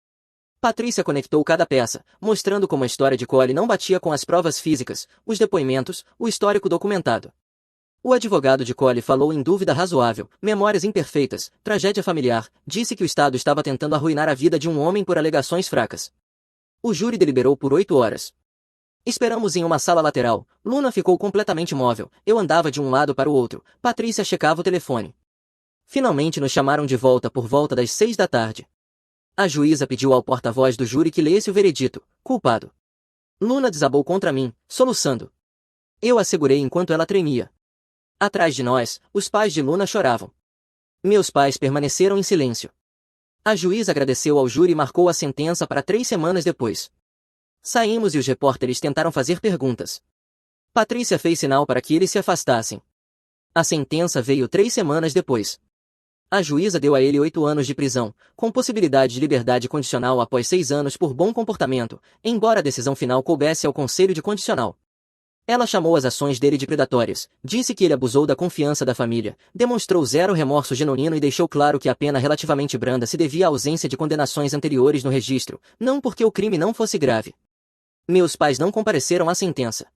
Patrícia conectou cada peça, mostrando como a história de Cole não batia com as provas físicas, os depoimentos, o histórico documentado. O advogado de Cole falou em dúvida razoável, memórias imperfeitas, tragédia familiar, disse que o Estado estava tentando arruinar a vida de um homem por alegações fracas. O júri deliberou por 8 horas. Esperamos em uma sala lateral, Luna ficou completamente móvel, eu andava de um lado para o outro, Patrícia checava o telefone. Finalmente nos chamaram de volta por volta das 6 da tarde. A juíza pediu ao porta-voz do júri que lesse o veredito, culpado. Luna desabou contra mim, soluçando. Eu a segurei enquanto ela tremia. Atrás de nós, os pais de Luna choravam. Meus pais permaneceram em silêncio. A juíza agradeceu ao júri e marcou a sentença para 3 semanas depois. Saímos e os repórteres tentaram fazer perguntas. Patrícia fez sinal para que eles se afastassem. A sentença veio 3 semanas depois. A juíza deu a ele 8 anos de prisão, com possibilidade de liberdade condicional após 6 anos por bom comportamento, embora a decisão final coubesse ao conselho de condicional. Ela chamou as ações dele de predatórias, disse que ele abusou da confiança da família, demonstrou zero remorso genuíno e deixou claro que a pena relativamente branda se devia à ausência de condenações anteriores no registro, não porque o crime não fosse grave. Meus pais não compareceram à sentença.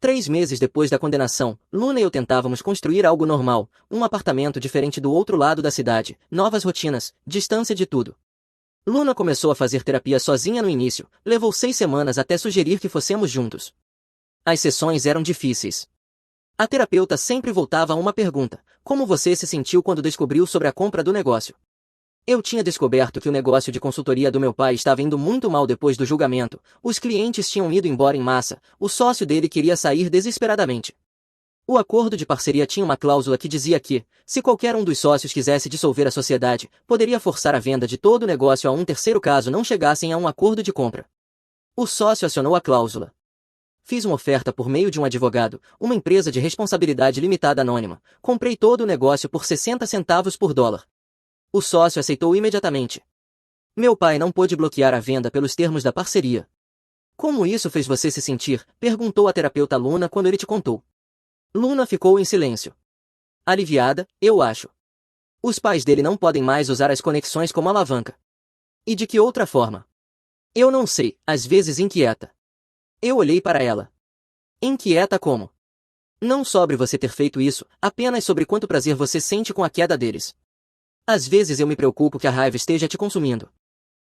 3 meses depois da condenação, Luna e eu tentávamos construir algo normal, um apartamento diferente do outro lado da cidade, novas rotinas, distância de tudo. Luna começou a fazer terapia sozinha no início, levou 6 semanas até sugerir que fossemos juntos. As sessões eram difíceis. A terapeuta sempre voltava a uma pergunta: como você se sentiu quando descobriu sobre a compra do negócio? Eu tinha descoberto que o negócio de consultoria do meu pai estava indo muito mal depois do julgamento, os clientes tinham ido embora em massa, o sócio dele queria sair desesperadamente. O acordo de parceria tinha uma cláusula que dizia que, se qualquer um dos sócios quisesse dissolver a sociedade, poderia forçar a venda de todo o negócio a um terceiro caso não chegassem a um acordo de compra. O sócio acionou a cláusula. Fiz uma oferta por meio de um advogado, uma empresa de responsabilidade limitada anônima, comprei todo o negócio por 60 centavos por dólar. O sócio aceitou imediatamente. Meu pai não pôde bloquear a venda pelos termos da parceria. Como isso fez você se sentir? Perguntou a terapeuta Luna quando ele te contou. Luna ficou em silêncio. Aliviada, eu acho. Os pais dele não podem mais usar as conexões como alavanca. E de que outra forma? Eu não sei, às vezes inquieta. Eu olhei para ela. Inquieta como? Não sobre você ter feito isso, apenas sobre quanto prazer você sente com a queda deles. Às vezes eu me preocupo que a raiva esteja te consumindo.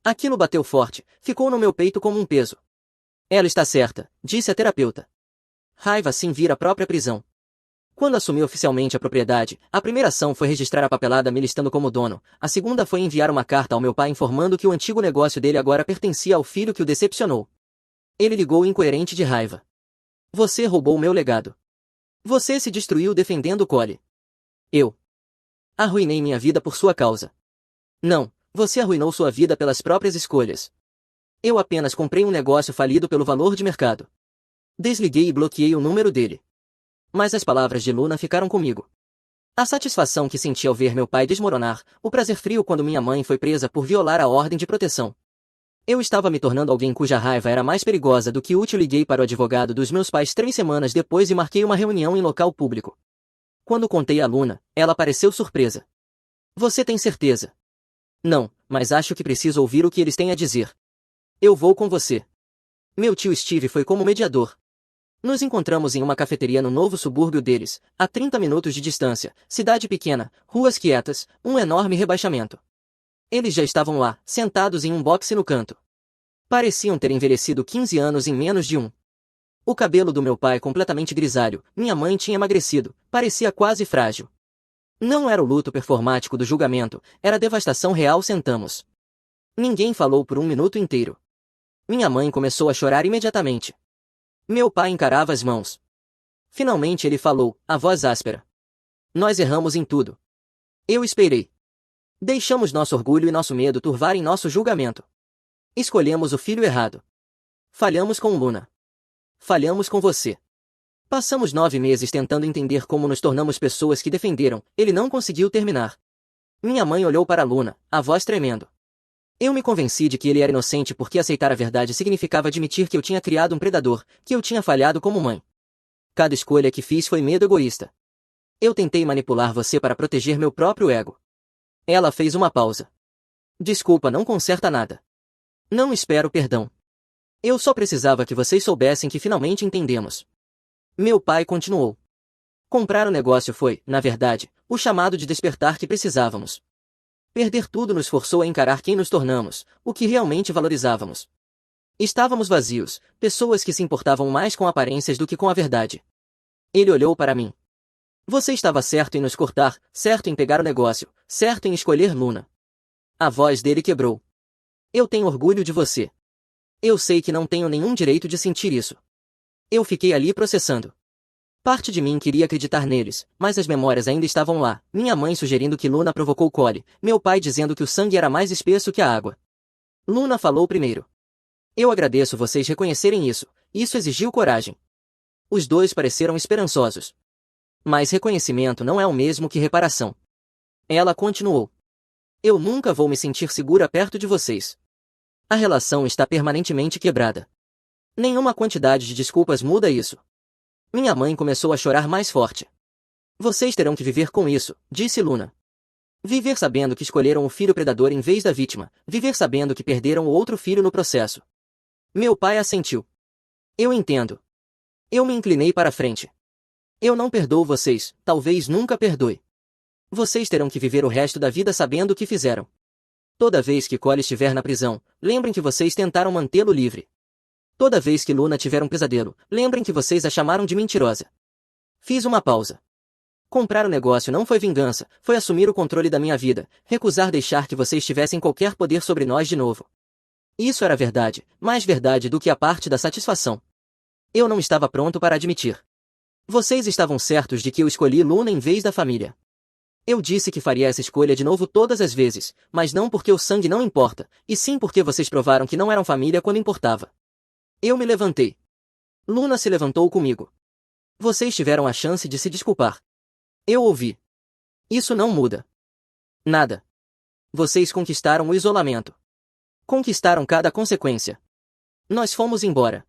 Aquilo bateu forte, ficou no meu peito como um peso. Ela está certa, disse a terapeuta. Raiva sim vira a própria prisão. Quando assumi oficialmente a propriedade, a primeira ação foi registrar a papelada me listando como dono, a segunda foi enviar uma carta ao meu pai informando que o antigo negócio dele agora pertencia ao filho que o decepcionou. Ele ligou incoerente de raiva. Você roubou meu legado. Você se destruiu defendendo Cole. Eu arruinei minha vida por sua causa. Não, você arruinou sua vida pelas próprias escolhas. Eu apenas comprei um negócio falido pelo valor de mercado. Desliguei e bloqueei o número dele. Mas as palavras de Luna ficaram comigo. A satisfação que senti ao ver meu pai desmoronar, o prazer frio quando minha mãe foi presa por violar a ordem de proteção. Eu estava me tornando alguém cuja raiva era mais perigosa do que útil. Liguei para o advogado dos meus pais 3 semanas depois e marquei uma reunião em local público. Quando contei a Luna, ela pareceu surpresa. Você tem certeza? Não, mas acho que preciso ouvir o que eles têm a dizer. Eu vou com você. Meu tio Steve foi como mediador. Nos encontramos em uma cafeteria no novo subúrbio deles, a 30 minutos de distância, cidade pequena, ruas quietas, um enorme rebaixamento. Eles já estavam lá, sentados em um boxe no canto. Pareciam ter envelhecido 15 anos em menos de um. O cabelo do meu pai completamente grisalho, minha mãe tinha emagrecido, parecia quase frágil. Não era o luto performático do julgamento, era a devastação real. Sentamos. Ninguém falou por um minuto inteiro. Minha mãe começou a chorar imediatamente. Meu pai encarava as mãos. Finalmente ele falou, a voz áspera. Nós erramos em tudo. Eu esperei. Deixamos nosso orgulho e nosso medo turvarem nosso julgamento. Escolhemos o filho errado. Falhamos com Luna. Falhamos com você. Passamos 9 meses tentando entender como nos tornamos pessoas que defenderam. Ele não conseguiu terminar. Minha mãe olhou para Luna, a voz tremendo. Eu me convenci de que ele era inocente porque aceitar a verdade significava admitir que eu tinha criado um predador, que eu tinha falhado como mãe. Cada escolha que fiz foi medo egoísta. Eu tentei manipular você para proteger meu próprio ego. Ela fez uma pausa. Desculpa, não conserta nada. Não espero perdão. Eu só precisava que vocês soubessem que finalmente entendemos. Meu pai continuou. Comprar o negócio foi, na verdade, o chamado de despertar que precisávamos. Perder tudo nos forçou a encarar quem nos tornamos, o que realmente valorizávamos. Estávamos vazios, pessoas que se importavam mais com aparências do que com a verdade. Ele olhou para mim. Você estava certo em nos cortar, certo em pegar o negócio, certo em escolher Luna. A voz dele quebrou. Eu tenho orgulho de você. Eu sei que não tenho nenhum direito de sentir isso. Eu fiquei ali processando. Parte de mim queria acreditar neles, mas as memórias ainda estavam lá. Minha mãe sugerindo que Luna provocou Cole, meu pai dizendo que o sangue era mais espesso que a água. Luna falou primeiro. Eu agradeço vocês reconhecerem isso. Isso exigiu coragem. Os dois pareceram esperançosos. Mas reconhecimento não é o mesmo que reparação. Ela continuou. Eu nunca vou me sentir segura perto de vocês. A relação está permanentemente quebrada. Nenhuma quantidade de desculpas muda isso. Minha mãe começou a chorar mais forte. Vocês terão que viver com isso, disse Luna. Viver sabendo que escolheram o filho predador em vez da vítima, viver sabendo que perderam o outro filho no processo. Meu pai assentiu. Eu entendo. Eu me inclinei para a frente. Eu não perdoo vocês, talvez nunca perdoe. Vocês terão que viver o resto da vida sabendo o que fizeram. Toda vez que Cole estiver na prisão, lembrem que vocês tentaram mantê-lo livre. Toda vez que Luna tiver um pesadelo, lembrem que vocês a chamaram de mentirosa. Fiz uma pausa. Comprar o negócio não foi vingança, foi assumir o controle da minha vida, recusar deixar que vocês tivessem qualquer poder sobre nós de novo. Isso era verdade, mais verdade do que a parte da satisfação. Eu não estava pronto para admitir. Vocês estavam certos de que eu escolhi Luna em vez da família. Eu disse que faria essa escolha de novo todas as vezes, mas não porque o sangue não importa, e sim porque vocês provaram que não eram família quando importava. Eu me levantei. Luna se levantou comigo. Vocês tiveram a chance de se desculpar. Eu ouvi. Isso não muda. Nada. Vocês conquistaram o isolamento. Conquistaram cada consequência. Nós fomos embora.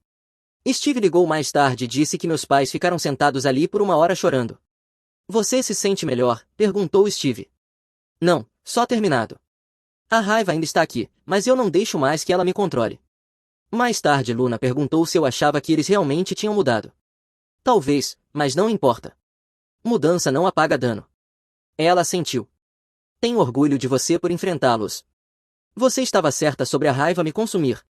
Steve ligou mais tarde e disse que meus pais ficaram sentados ali por 1 hora chorando. Você se sente melhor? Perguntou Steve. Não, só terminado. A raiva ainda está aqui, mas eu não deixo mais que ela me controle. Mais tarde Luna perguntou se eu achava que eles realmente tinham mudado. Talvez, mas não importa. Mudança não apaga dano. Ela assentiu. Tenho orgulho de você por enfrentá-los. Você estava certa sobre a raiva me consumir.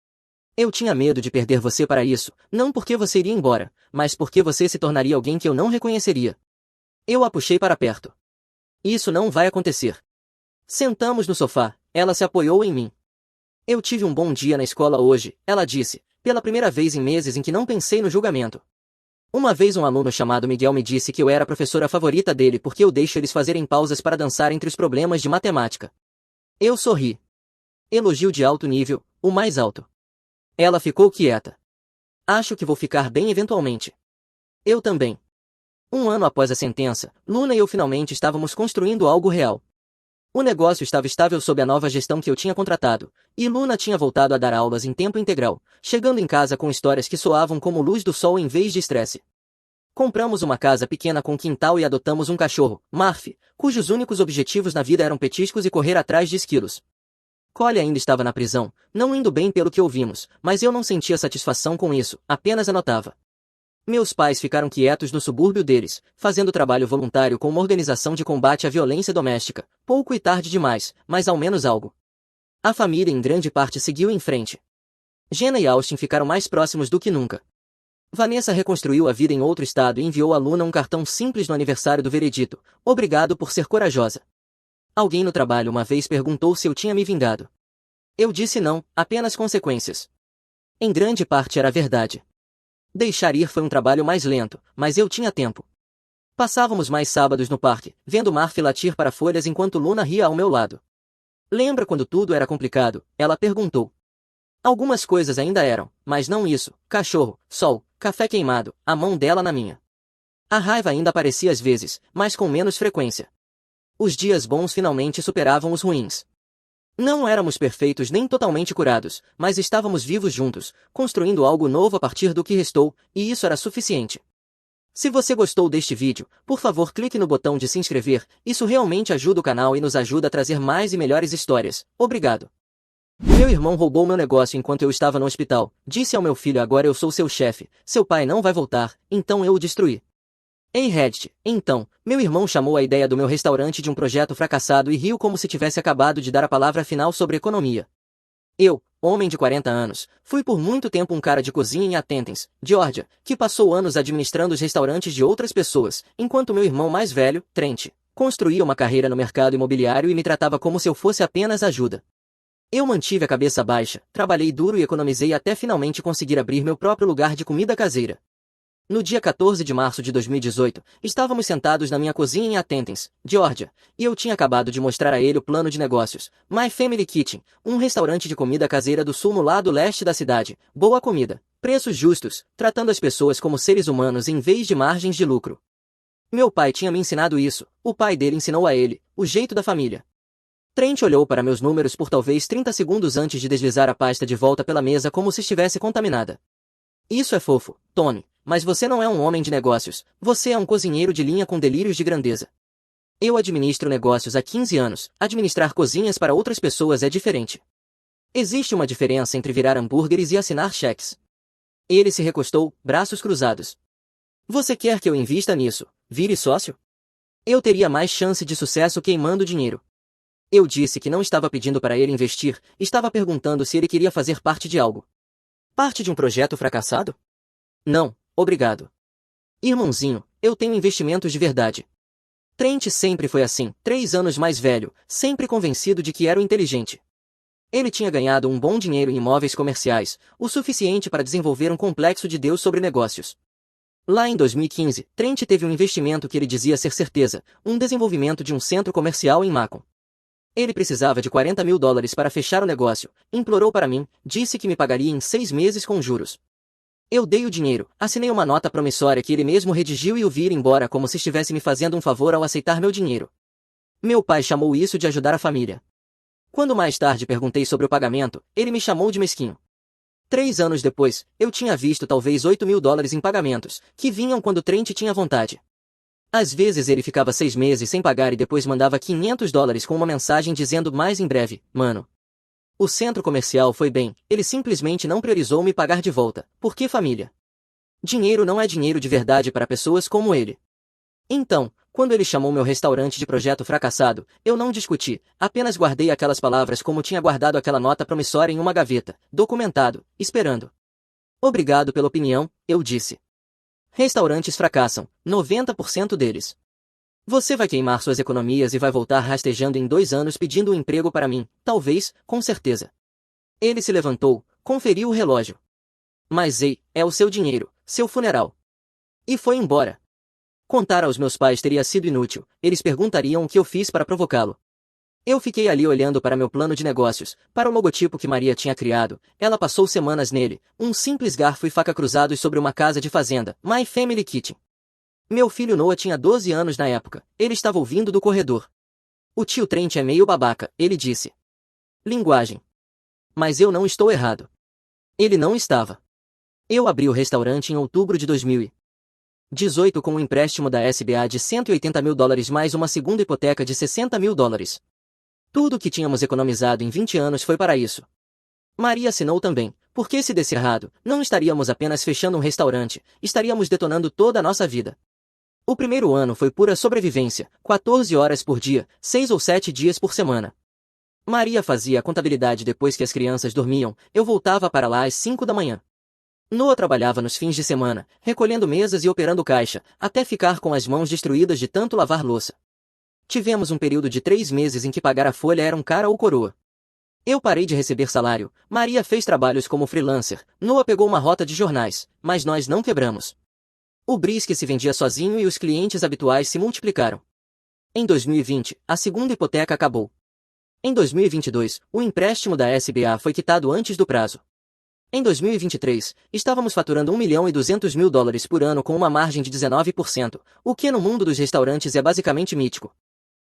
Eu tinha medo de perder você para isso, não porque você iria embora, mas porque você se tornaria alguém que eu não reconheceria. Eu a puxei para perto. Isso não vai acontecer. Sentamos no sofá, ela se apoiou em mim. Eu tive um bom dia na escola hoje, ela disse, pela primeira vez em meses em que não pensei no julgamento. Uma vez um aluno chamado Miguel me disse que eu era a professora favorita dele porque eu deixo eles fazerem pausas para dançar entre os problemas de matemática. Eu sorri. Elogio de alto nível, o mais alto. Ela ficou quieta. Acho que vou ficar bem eventualmente. Eu também. Um ano após a sentença, Luna e eu finalmente estávamos construindo algo real. O negócio estava estável sob a nova gestão que eu tinha contratado, e Luna tinha voltado a dar aulas em tempo integral, chegando em casa com histórias que soavam como luz do sol em vez de estresse. Compramos uma casa pequena com quintal e adotamos um cachorro, Murphy, cujos únicos objetivos na vida eram petiscos e correr atrás de esquilos. Collie ainda estava na prisão, não indo bem pelo que ouvimos, mas eu não sentia satisfação com isso, apenas anotava. Meus pais ficaram quietos no subúrbio deles, fazendo trabalho voluntário com uma organização de combate à violência doméstica, pouco e tarde demais, mas ao menos algo. A família em grande parte seguiu em frente. Jenna e Austin ficaram mais próximos do que nunca. Vanessa reconstruiu a vida em outro estado e enviou a Luna um cartão simples no aniversário do veredito, obrigado por ser corajosa. Alguém no trabalho uma vez perguntou se eu tinha me vingado. Eu disse não, apenas consequências. Em grande parte era verdade. Deixar ir foi um trabalho mais lento, mas eu tinha tempo. Passávamos mais sábados no parque, vendo Murphy latir para folhas enquanto Luna ria ao meu lado. Lembra quando tudo era complicado? Ela perguntou. Algumas coisas ainda eram, mas não isso, cachorro, sol, café queimado, a mão dela na minha. A raiva ainda aparecia às vezes, mas com menos frequência. Os dias bons finalmente superavam os ruins. Não éramos perfeitos nem totalmente curados, mas estávamos vivos juntos, construindo algo novo a partir do que restou, e isso era suficiente. Se você gostou deste vídeo, por favor clique no botão de se inscrever, isso realmente ajuda o canal e nos ajuda a trazer mais e melhores histórias. Obrigado. Meu irmão roubou meu negócio enquanto eu estava no hospital. Disse ao meu filho: agora eu sou seu chefe, seu pai não vai voltar, então eu o destruí. Ei Reddit, então, meu irmão chamou a ideia do meu restaurante de um projeto fracassado e riu como se tivesse acabado de dar a palavra final sobre economia. Eu, homem de 40 anos, fui por muito tempo um cara de cozinha em Athens, Geórgia, que passou anos administrando os restaurantes de outras pessoas, enquanto meu irmão mais velho, Trent, construía uma carreira no mercado imobiliário e me tratava como se eu fosse apenas ajuda. Eu mantive a cabeça baixa, trabalhei duro e economizei até finalmente conseguir abrir meu próprio lugar de comida caseira. No dia 14 de março de 2018, estávamos sentados na minha cozinha em Athens, Geórgia, e eu tinha acabado de mostrar a ele o plano de negócios, My Family Kitchen, um restaurante de comida caseira do sul no lado leste da cidade, boa comida, preços justos, tratando as pessoas como seres humanos em vez de margens de lucro. Meu pai tinha me ensinado isso, o pai dele ensinou a ele, o jeito da família. Trent olhou para meus números por talvez 30 segundos antes de deslizar a pasta de volta pela mesa como se estivesse contaminada. Isso é fofo, Tony, mas você não é um homem de negócios, você é um cozinheiro de linha com delírios de grandeza. Eu administro negócios há 15 anos, administrar cozinhas para outras pessoas é diferente. Existe uma diferença entre virar hambúrgueres e assinar cheques. Ele se recostou, braços cruzados. Você quer que eu invista nisso, vire sócio? Eu teria mais chance de sucesso queimando dinheiro. Eu disse que não estava pedindo para ele investir, estava perguntando se ele queria fazer parte de algo. Parte de um projeto fracassado? Não, obrigado. Irmãozinho, eu tenho investimentos de verdade. Trent sempre foi assim, 3 anos mais velho, sempre convencido de que era o inteligente. Ele tinha ganhado um bom dinheiro em imóveis comerciais, o suficiente para desenvolver um complexo de Deus sobre negócios. Lá em 2015, Trent teve um investimento que ele dizia ser certeza, um desenvolvimento de um centro comercial em Macon. Ele precisava de $40.000 para fechar o negócio, implorou para mim, disse que me pagaria em 6 meses com juros. Eu dei o dinheiro, assinei uma nota promissória que ele mesmo redigiu e o vi ir embora como se estivesse me fazendo um favor ao aceitar meu dinheiro. Meu pai chamou isso de ajudar a família. Quando mais tarde perguntei sobre o pagamento, ele me chamou de mesquinho. 3 anos depois, eu tinha visto talvez $8.000 em pagamentos, que vinham quando Trent tinha vontade. Às vezes ele ficava 6 meses sem pagar e depois mandava $500 com uma mensagem dizendo mais em breve, mano. O centro comercial foi bem, ele simplesmente não priorizou me pagar de volta, porque família. Dinheiro não é dinheiro de verdade para pessoas como ele. Então, quando ele chamou meu restaurante de projeto fracassado, eu não discuti, apenas guardei aquelas palavras como tinha guardado aquela nota promissória em uma gaveta, documentado, esperando. Obrigado pela opinião, eu disse. Restaurantes fracassam, 90% deles. Você vai queimar suas economias e vai voltar rastejando em 2 anos pedindo um emprego para mim, talvez, com certeza. Ele se levantou, conferiu o relógio. Mas ei, é o seu dinheiro, seu funeral. E foi embora. Contar aos meus pais teria sido inútil, eles perguntariam o que eu fiz para provocá-lo. Eu fiquei ali olhando para meu plano de negócios, para o logotipo que Maria tinha criado, ela passou semanas nele, um simples garfo e faca cruzados sobre uma casa de fazenda, My Family Kitchen. Meu filho Noah tinha 12 anos na época. Ele estava ouvindo do corredor. O tio Trent é meio babaca, ele disse. Linguagem. Mas eu não estou errado. Ele não estava. Eu abri o restaurante em outubro de 2018 com um empréstimo da SBA de $180.000 mais uma segunda hipoteca de $60.000. Tudo o que tínhamos economizado em 20 anos foi para isso. Maria assinou também, porque se desse errado, não estaríamos apenas fechando um restaurante, estaríamos detonando toda a nossa vida. O primeiro ano foi pura sobrevivência, 14 horas por dia, 6 ou 7 dias por semana. Maria fazia a contabilidade depois que as crianças dormiam, eu voltava para lá às 5 da manhã. Noah trabalhava nos fins de semana, recolhendo mesas e operando caixa, até ficar com as mãos destruídas de tanto lavar louça. Tivemos um período de 3 meses em que pagar a folha era um cara ou coroa. Eu parei de receber salário, Maria fez trabalhos como freelancer, Noah pegou uma rota de jornais, mas nós não quebramos. O brisket se vendia sozinho e os clientes habituais se multiplicaram. Em 2020, a segunda hipoteca acabou. Em 2022, o empréstimo da SBA foi quitado antes do prazo. Em 2023, estávamos faturando $1.200.000 por ano com uma margem de 19%, o que no mundo dos restaurantes é basicamente mítico.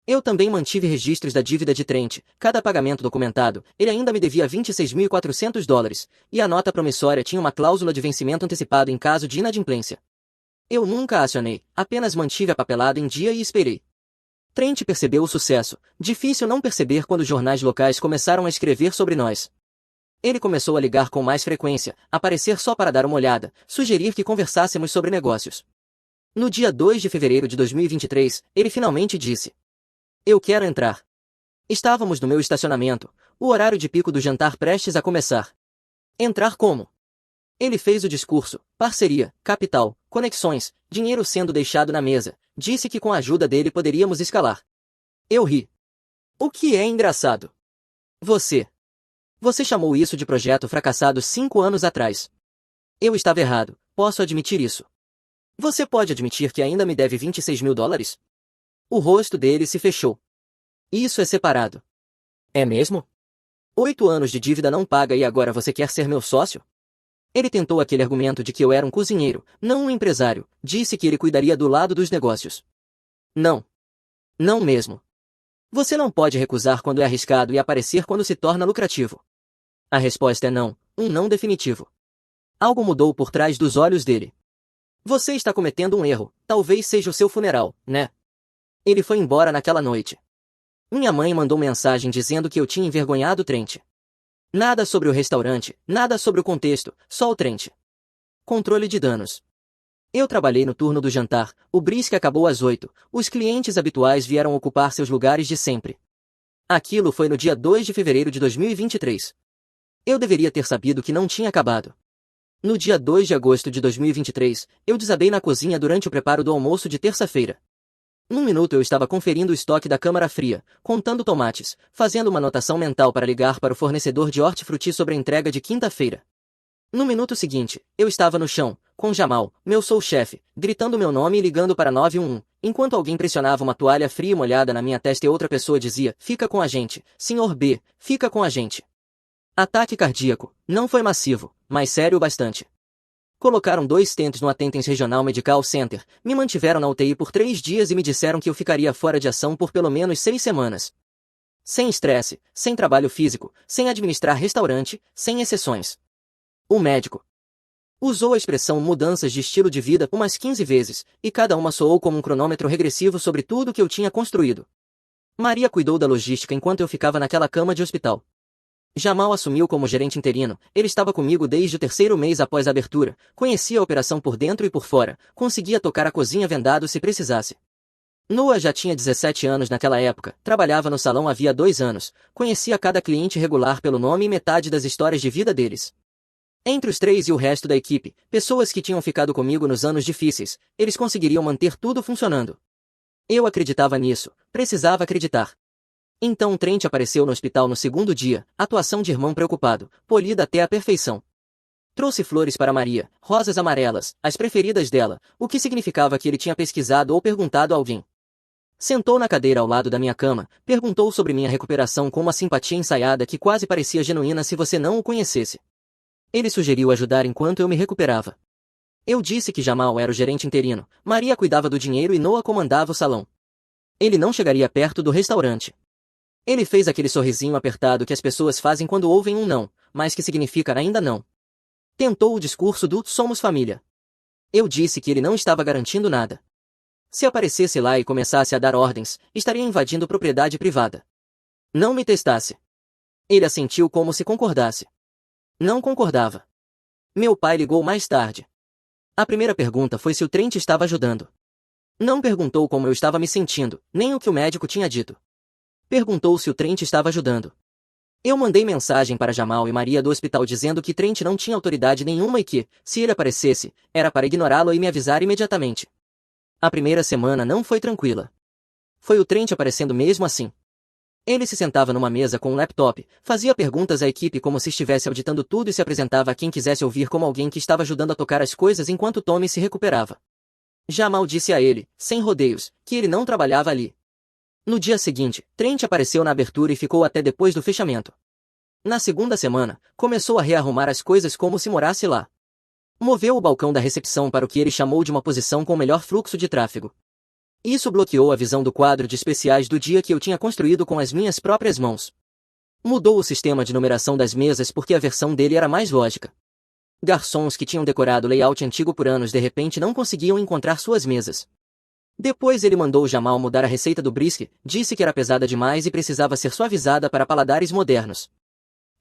Eu também mantive registros da dívida de Trent, cada pagamento documentado, ele ainda me devia $26.400, e a nota promissória tinha uma cláusula de vencimento antecipado em caso de inadimplência. Eu nunca a acionei, apenas mantive a papelada em dia e esperei. Trent percebeu o sucesso, difícil não perceber quando os jornais locais começaram a escrever sobre nós. Ele começou a ligar com mais frequência, aparecer só para dar uma olhada, sugerir que conversássemos sobre negócios. No dia 2 de fevereiro de 2023, ele finalmente disse: Eu quero entrar. Estávamos no meu estacionamento, o horário de pico do jantar prestes a começar. Entrar como? Ele fez o discurso, parceria, capital, conexões, dinheiro sendo deixado na mesa, disse que com a ajuda dele poderíamos escalar. Eu ri. O que é engraçado? Você chamou isso de projeto fracassado 5 anos atrás. Eu estava errado, posso admitir isso. Você pode admitir que ainda me deve $26.000? O rosto dele se fechou. Isso é separado. É mesmo? 8 anos de dívida não paga e agora você quer ser meu sócio? Ele tentou aquele argumento de que eu era um cozinheiro, não um empresário, disse que ele cuidaria do lado dos negócios. Não. Não mesmo. Você não pode recusar quando é arriscado e aparecer quando se torna lucrativo. A resposta é não, um não definitivo. Algo mudou por trás dos olhos dele. Você está cometendo um erro, talvez seja o seu funeral, né? Ele foi embora naquela noite. Minha mãe mandou mensagem dizendo que eu tinha envergonhado Trent. Nada sobre o restaurante, nada sobre o contexto, só o Trent. Controle de danos. Eu trabalhei no turno do jantar, o brisket acabou às 8, os clientes habituais vieram ocupar seus lugares de sempre. Aquilo foi no dia 2 de fevereiro de 2023. Eu deveria ter sabido que não tinha acabado. No dia 2 de agosto de 2023, eu desabei na cozinha durante o preparo do almoço de terça-feira. Num minuto eu estava conferindo o estoque da câmara fria, contando tomates, fazendo uma anotação mental para ligar para o fornecedor de hortifruti sobre a entrega de quinta-feira. No minuto seguinte, eu estava no chão, com Jamal, meu sous-chefe, gritando meu nome e ligando para 911, enquanto alguém pressionava uma toalha fria e molhada na minha testa e outra pessoa dizia: Fica com a gente, Sr. B, fica com a gente. Ataque cardíaco, não foi massivo, mas sério o bastante. Colocaram 2 stents no Attendance Regional Medical Center, me mantiveram na UTI por 3 dias e me disseram que eu ficaria fora de ação por pelo menos 6 semanas. Sem estresse, sem trabalho físico, sem administrar restaurante, sem exceções. O médico usou a expressão mudanças de estilo de vida umas 15 vezes, e cada uma soou como um cronômetro regressivo sobre tudo que eu tinha construído. Maria cuidou da logística enquanto eu ficava naquela cama de hospital. Jamal assumiu como gerente interino, ele estava comigo desde o 3º mês após a abertura, conhecia a operação por dentro e por fora, conseguia tocar a cozinha vendado se precisasse. Noah já tinha 17 anos naquela época, trabalhava no salão havia 2 anos, conhecia cada cliente regular pelo nome e metade das histórias de vida deles. Entre os 3 e o resto da equipe, pessoas que tinham ficado comigo nos anos difíceis, eles conseguiriam manter tudo funcionando. Eu acreditava nisso, precisava acreditar. Então Trent apareceu no hospital no 2º dia, atuação de irmão preocupado, polida até a perfeição. Trouxe flores para Maria, rosas amarelas, as preferidas dela, o que significava que ele tinha pesquisado ou perguntado a alguém. Sentou na cadeira ao lado da minha cama, perguntou sobre minha recuperação com uma simpatia ensaiada que quase parecia genuína se você não o conhecesse. Ele sugeriu ajudar enquanto eu me recuperava. Eu disse que Jamal era o gerente interino, Maria cuidava do dinheiro e Noah comandava o salão. Ele não chegaria perto do restaurante. Ele fez aquele sorrisinho apertado que as pessoas fazem quando ouvem um não, mas que significa ainda não. Tentou o discurso do "somos família". Eu disse que ele não estava garantindo nada. Se aparecesse lá e começasse a dar ordens, estaria invadindo propriedade privada. Não me testasse. Ele assentiu como se concordasse. Não concordava. Meu pai ligou mais tarde. A primeira pergunta foi se o Trent estava ajudando. Não perguntou como eu estava me sentindo, nem o que o médico tinha dito. Perguntou se o Trent estava ajudando. Eu mandei mensagem para Jamal e Maria do hospital dizendo que Trent não tinha autoridade nenhuma e que, se ele aparecesse, era para ignorá-lo e me avisar imediatamente. A primeira semana não foi tranquila. Foi o Trent aparecendo mesmo assim. Ele se sentava numa mesa com um laptop, fazia perguntas à equipe como se estivesse auditando tudo e se apresentava a quem quisesse ouvir como alguém que estava ajudando a tocar as coisas enquanto Tommy se recuperava. Jamal disse a ele, sem rodeios, que ele não trabalhava ali. No dia seguinte, Trent apareceu na abertura e ficou até depois do fechamento. Na segunda semana, começou a rearrumar as coisas como se morasse lá. Moveu o balcão da recepção para o que ele chamou de uma posição com melhor fluxo de tráfego. Isso bloqueou a visão do quadro de especiais do dia que eu tinha construído com as minhas próprias mãos. Mudou o sistema de numeração das mesas porque a versão dele era mais lógica. Garçons que tinham decorado o layout antigo por anos de repente não conseguiam encontrar suas mesas. Depois ele mandou Jamal mudar a receita do brisket, disse que era pesada demais e precisava ser suavizada para paladares modernos.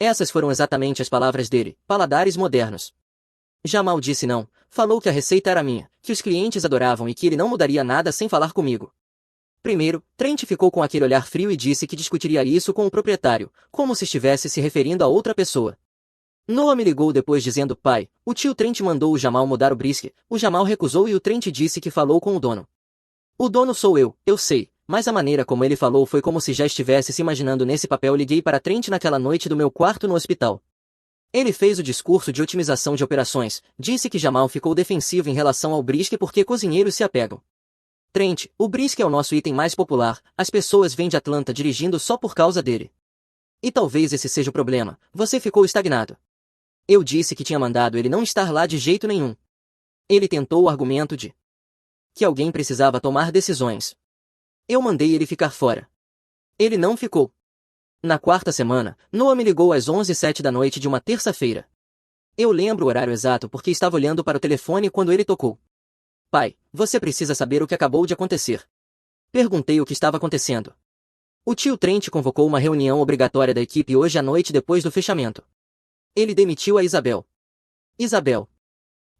Essas foram exatamente as palavras dele, paladares modernos. Jamal disse não, falou que a receita era minha, que os clientes adoravam e que ele não mudaria nada sem falar comigo. Primeiro, Trent ficou com aquele olhar frio e disse que discutiria isso com o proprietário, como se estivesse se referindo a outra pessoa. Noah me ligou depois dizendo, pai, o tio Trent mandou o Jamal mudar o brisket, o Jamal recusou e o Trent disse que falou com o dono. O dono sou eu sei, mas a maneira como ele falou foi como se já estivesse se imaginando nesse papel. Liguei para Trent naquela noite do meu quarto no hospital. Ele fez o discurso de otimização de operações, disse que Jamal ficou defensivo em relação ao brisket porque cozinheiros se apegam. Trent, o brisket é o nosso item mais popular, as pessoas vêm de Atlanta dirigindo só por causa dele. E talvez esse seja o problema, você ficou estagnado. Eu disse que tinha mandado ele não estar lá de jeito nenhum. Ele tentou o argumento de que alguém precisava tomar decisões. Eu mandei ele ficar fora. Ele não ficou. Na quarta semana, Noah me ligou às 11h07 da noite de uma terça-feira. Eu lembro o horário exato porque estava olhando para o telefone quando ele tocou. Pai, você precisa saber o que acabou de acontecer. Perguntei o que estava acontecendo. O tio Trent convocou uma reunião obrigatória da equipe hoje à noite depois do fechamento. Ele demitiu a Isabel. Isabel.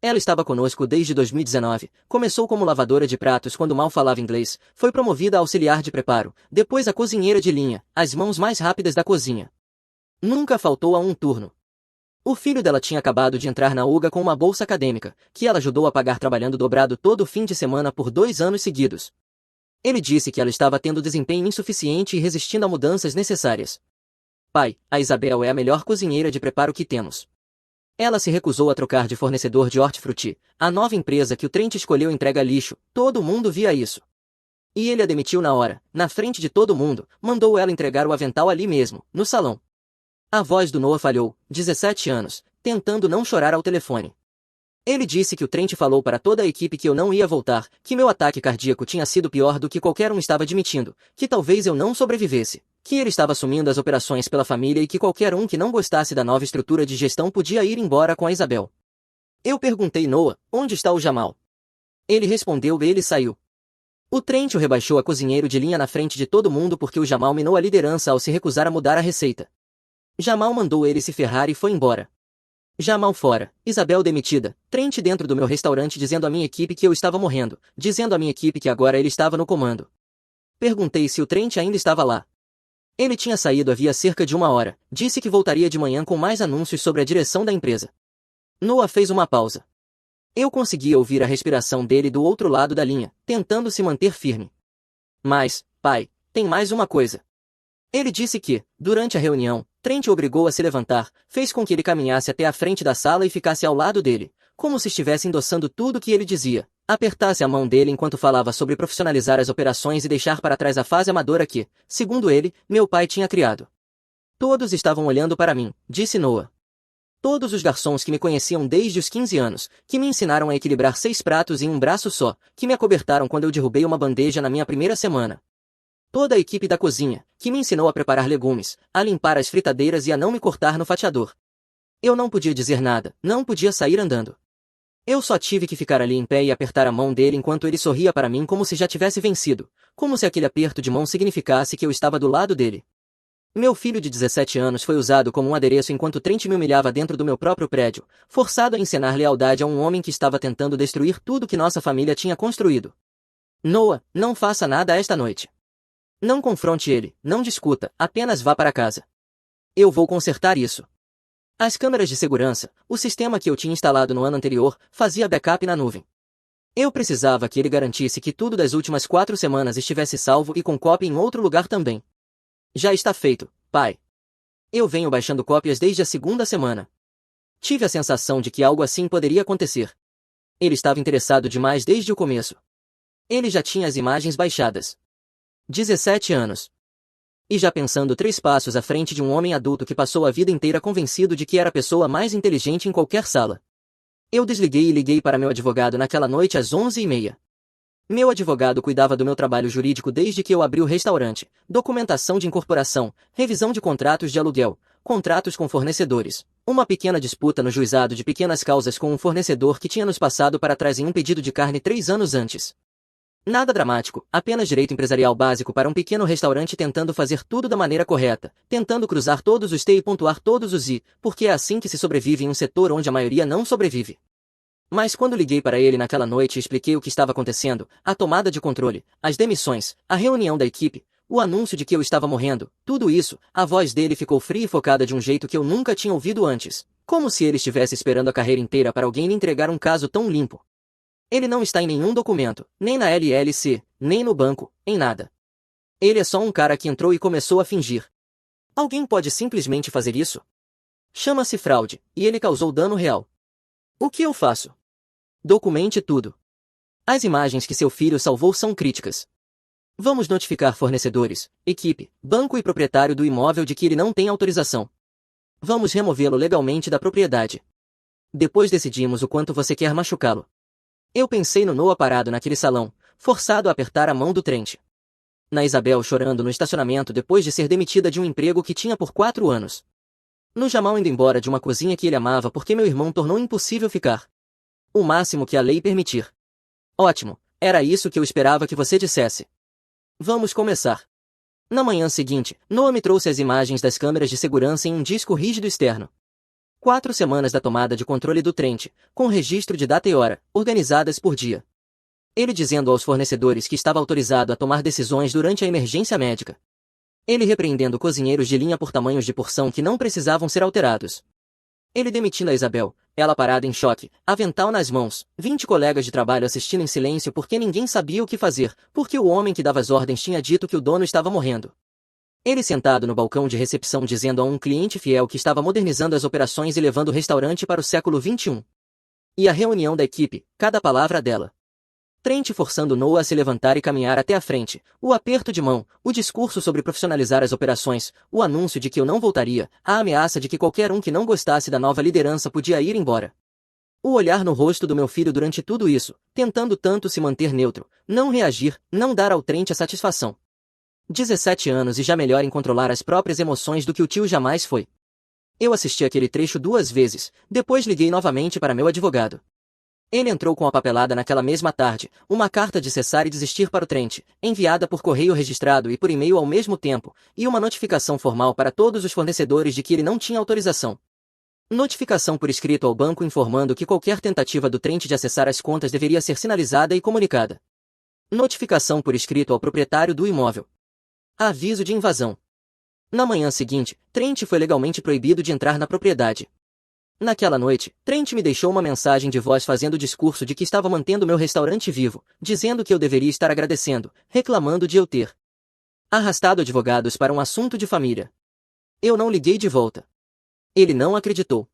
Ela estava conosco desde 2019, começou como lavadora de pratos quando mal falava inglês, foi promovida a auxiliar de preparo, depois a cozinheira de linha, as mãos mais rápidas da cozinha. Nunca faltou a um turno. O filho dela tinha acabado de entrar na UGA com uma bolsa acadêmica, que ela ajudou a pagar trabalhando dobrado todo fim de semana por 2 anos seguidos. Ele disse que ela estava tendo desempenho insuficiente e resistindo a mudanças necessárias. Pai, a Isabel é a melhor cozinheira de preparo que temos. Ela se recusou a trocar de fornecedor de hortifruti. A nova empresa que o Trent escolheu entrega lixo, todo mundo via isso. E ele a demitiu na hora, na frente de todo mundo, mandou ela entregar o avental ali mesmo, no salão. A voz do Noah falhou, 17 anos, tentando não chorar ao telefone. Ele disse que o Trent falou para toda a equipe que eu não ia voltar, que meu ataque cardíaco tinha sido pior do que qualquer um estava admitindo, que talvez eu não sobrevivesse, que ele estava assumindo as operações pela família e que qualquer um que não gostasse da nova estrutura de gestão podia ir embora com a Isabel. Eu perguntei Noah, onde está o Jamal? Ele respondeu e ele saiu. O Trent o rebaixou a cozinheiro de linha na frente de todo mundo porque o Jamal minou a liderança ao se recusar a mudar a receita. Jamal mandou ele se ferrar e foi embora. Jamal fora, Isabel demitida, Trent dentro do meu restaurante dizendo à minha equipe que eu estava morrendo, dizendo à minha equipe que agora ele estava no comando. Perguntei se o Trent ainda estava lá. Ele tinha saído havia cerca de 1 hora, disse que voltaria de manhã com mais anúncios sobre a direção da empresa. Noah fez uma pausa. Eu conseguia ouvir a respiração dele do outro lado da linha, tentando se manter firme. Mas, pai, tem mais uma coisa. Ele disse que, durante a reunião, Trent o obrigou a se levantar, fez com que ele caminhasse até a frente da sala e ficasse ao lado dele, como se estivesse endossando tudo o que ele dizia, apertasse a mão dele enquanto falava sobre profissionalizar as operações e deixar para trás a fase amadora que, segundo ele, meu pai tinha criado. Todos estavam olhando para mim, disse Noah. Todos os garçons que me conheciam desde os 15 anos, que me ensinaram a equilibrar 6 pratos em um braço só, que me acobertaram quando eu derrubei uma bandeja na minha primeira semana. Toda a equipe da cozinha, que me ensinou a preparar legumes, a limpar as fritadeiras e a não me cortar no fatiador. Eu não podia dizer nada, não podia sair andando. Eu só tive que ficar ali em pé e apertar a mão dele enquanto ele sorria para mim como se já tivesse vencido, como se aquele aperto de mão significasse que eu estava do lado dele. Meu filho de 17 anos foi usado como um adereço enquanto Trent me humilhava dentro do meu próprio prédio, forçado a encenar lealdade a um homem que estava tentando destruir tudo que nossa família tinha construído. Noah, não faça nada esta noite. Não confronte ele, não discuta, apenas vá para casa. Eu vou consertar isso. As câmeras de segurança, o sistema que eu tinha instalado no ano anterior, fazia backup na nuvem. Eu precisava que ele garantisse que tudo das últimas 4 semanas estivesse salvo e com cópia em outro lugar também. Já está feito, pai. Eu venho baixando cópias desde a segunda semana. Tive a sensação de que algo assim poderia acontecer. Ele estava interessado demais desde o começo. Ele já tinha as imagens baixadas. 17 anos. E já pensando 3 passos à frente de um homem adulto que passou a vida inteira convencido de que era a pessoa mais inteligente em qualquer sala. Eu desliguei e liguei para meu advogado naquela noite às 11h30. Meu advogado cuidava do meu trabalho jurídico desde que eu abri o restaurante, documentação de incorporação, revisão de contratos de aluguel, contratos com fornecedores, uma pequena disputa no juizado de pequenas causas com um fornecedor que tinha nos passado para trás em um pedido de carne 3 anos antes. Nada dramático, apenas direito empresarial básico para um pequeno restaurante tentando fazer tudo da maneira correta, tentando cruzar todos os T e pontuar todos os I, porque é assim que se sobrevive em um setor onde a maioria não sobrevive. Mas quando liguei para ele naquela noite e expliquei o que estava acontecendo, a tomada de controle, as demissões, a reunião da equipe, o anúncio de que eu estava morrendo, tudo isso, a voz dele ficou fria e focada de um jeito que eu nunca tinha ouvido antes, como se ele estivesse esperando a carreira inteira para alguém lhe entregar um caso tão limpo. Ele não está em nenhum documento, nem na LLC, nem no banco, em nada. Ele é só um cara que entrou e começou a fingir. Alguém pode simplesmente fazer isso? Chama-se fraude, e ele causou dano real. O que eu faço? Documente tudo. As imagens que seu filho salvou são críticas. Vamos notificar fornecedores, equipe, banco e proprietário do imóvel de que ele não tem autorização. Vamos removê-lo legalmente da propriedade. Depois decidimos o quanto você quer machucá-lo. Eu pensei no Noah parado naquele salão, forçado a apertar a mão do Trent. Na Isabel chorando no estacionamento depois de ser demitida de um emprego que tinha por 4 anos. No Jamal indo embora de uma cozinha que ele amava porque meu irmão tornou impossível ficar. O máximo que a lei permitir. Ótimo, era isso que eu esperava que você dissesse. Vamos começar. Na manhã seguinte, Noah me trouxe as imagens das câmeras de segurança em um disco rígido externo. 4 semanas da tomada de controle do Trent, com registro de data e hora, organizadas por dia. Ele dizendo aos fornecedores que estava autorizado a tomar decisões durante a emergência médica. Ele repreendendo cozinheiros de linha por tamanhos de porção que não precisavam ser alterados. Ele demitindo a Isabel, ela parada em choque, avental nas mãos, 20 colegas de trabalho assistindo em silêncio porque ninguém sabia o que fazer, porque o homem que dava as ordens tinha dito que o dono estava morrendo. Ele sentado no balcão de recepção dizendo a um cliente fiel que estava modernizando as operações e levando o restaurante para o século XXI. E a reunião da equipe, cada palavra dela. Trent forçando Noah a se levantar e caminhar até a frente, o aperto de mão, o discurso sobre profissionalizar as operações, o anúncio de que eu não voltaria, a ameaça de que qualquer um que não gostasse da nova liderança podia ir embora. O olhar no rosto do meu filho durante tudo isso, tentando tanto se manter neutro, não reagir, não dar ao Trent a satisfação. 17 anos e já melhor em controlar as próprias emoções do que o tio jamais foi. Eu assisti aquele trecho 2 vezes, depois liguei novamente para meu advogado. Ele entrou com a papelada naquela mesma tarde, uma carta de cessar e desistir para o Trent, enviada por correio registrado e por e-mail ao mesmo tempo, e uma notificação formal para todos os fornecedores de que ele não tinha autorização. Notificação por escrito ao banco informando que qualquer tentativa do Trent de acessar as contas deveria ser sinalizada e comunicada. Notificação por escrito ao proprietário do imóvel. Aviso de invasão. Na manhã seguinte, Trent foi legalmente proibido de entrar na propriedade. Naquela noite, Trent me deixou uma mensagem de voz fazendo o discurso de que estava mantendo meu restaurante vivo, dizendo que eu deveria estar agradecendo, reclamando de eu ter arrastado advogados para um assunto de família. Eu não liguei de volta. Ele não acreditou.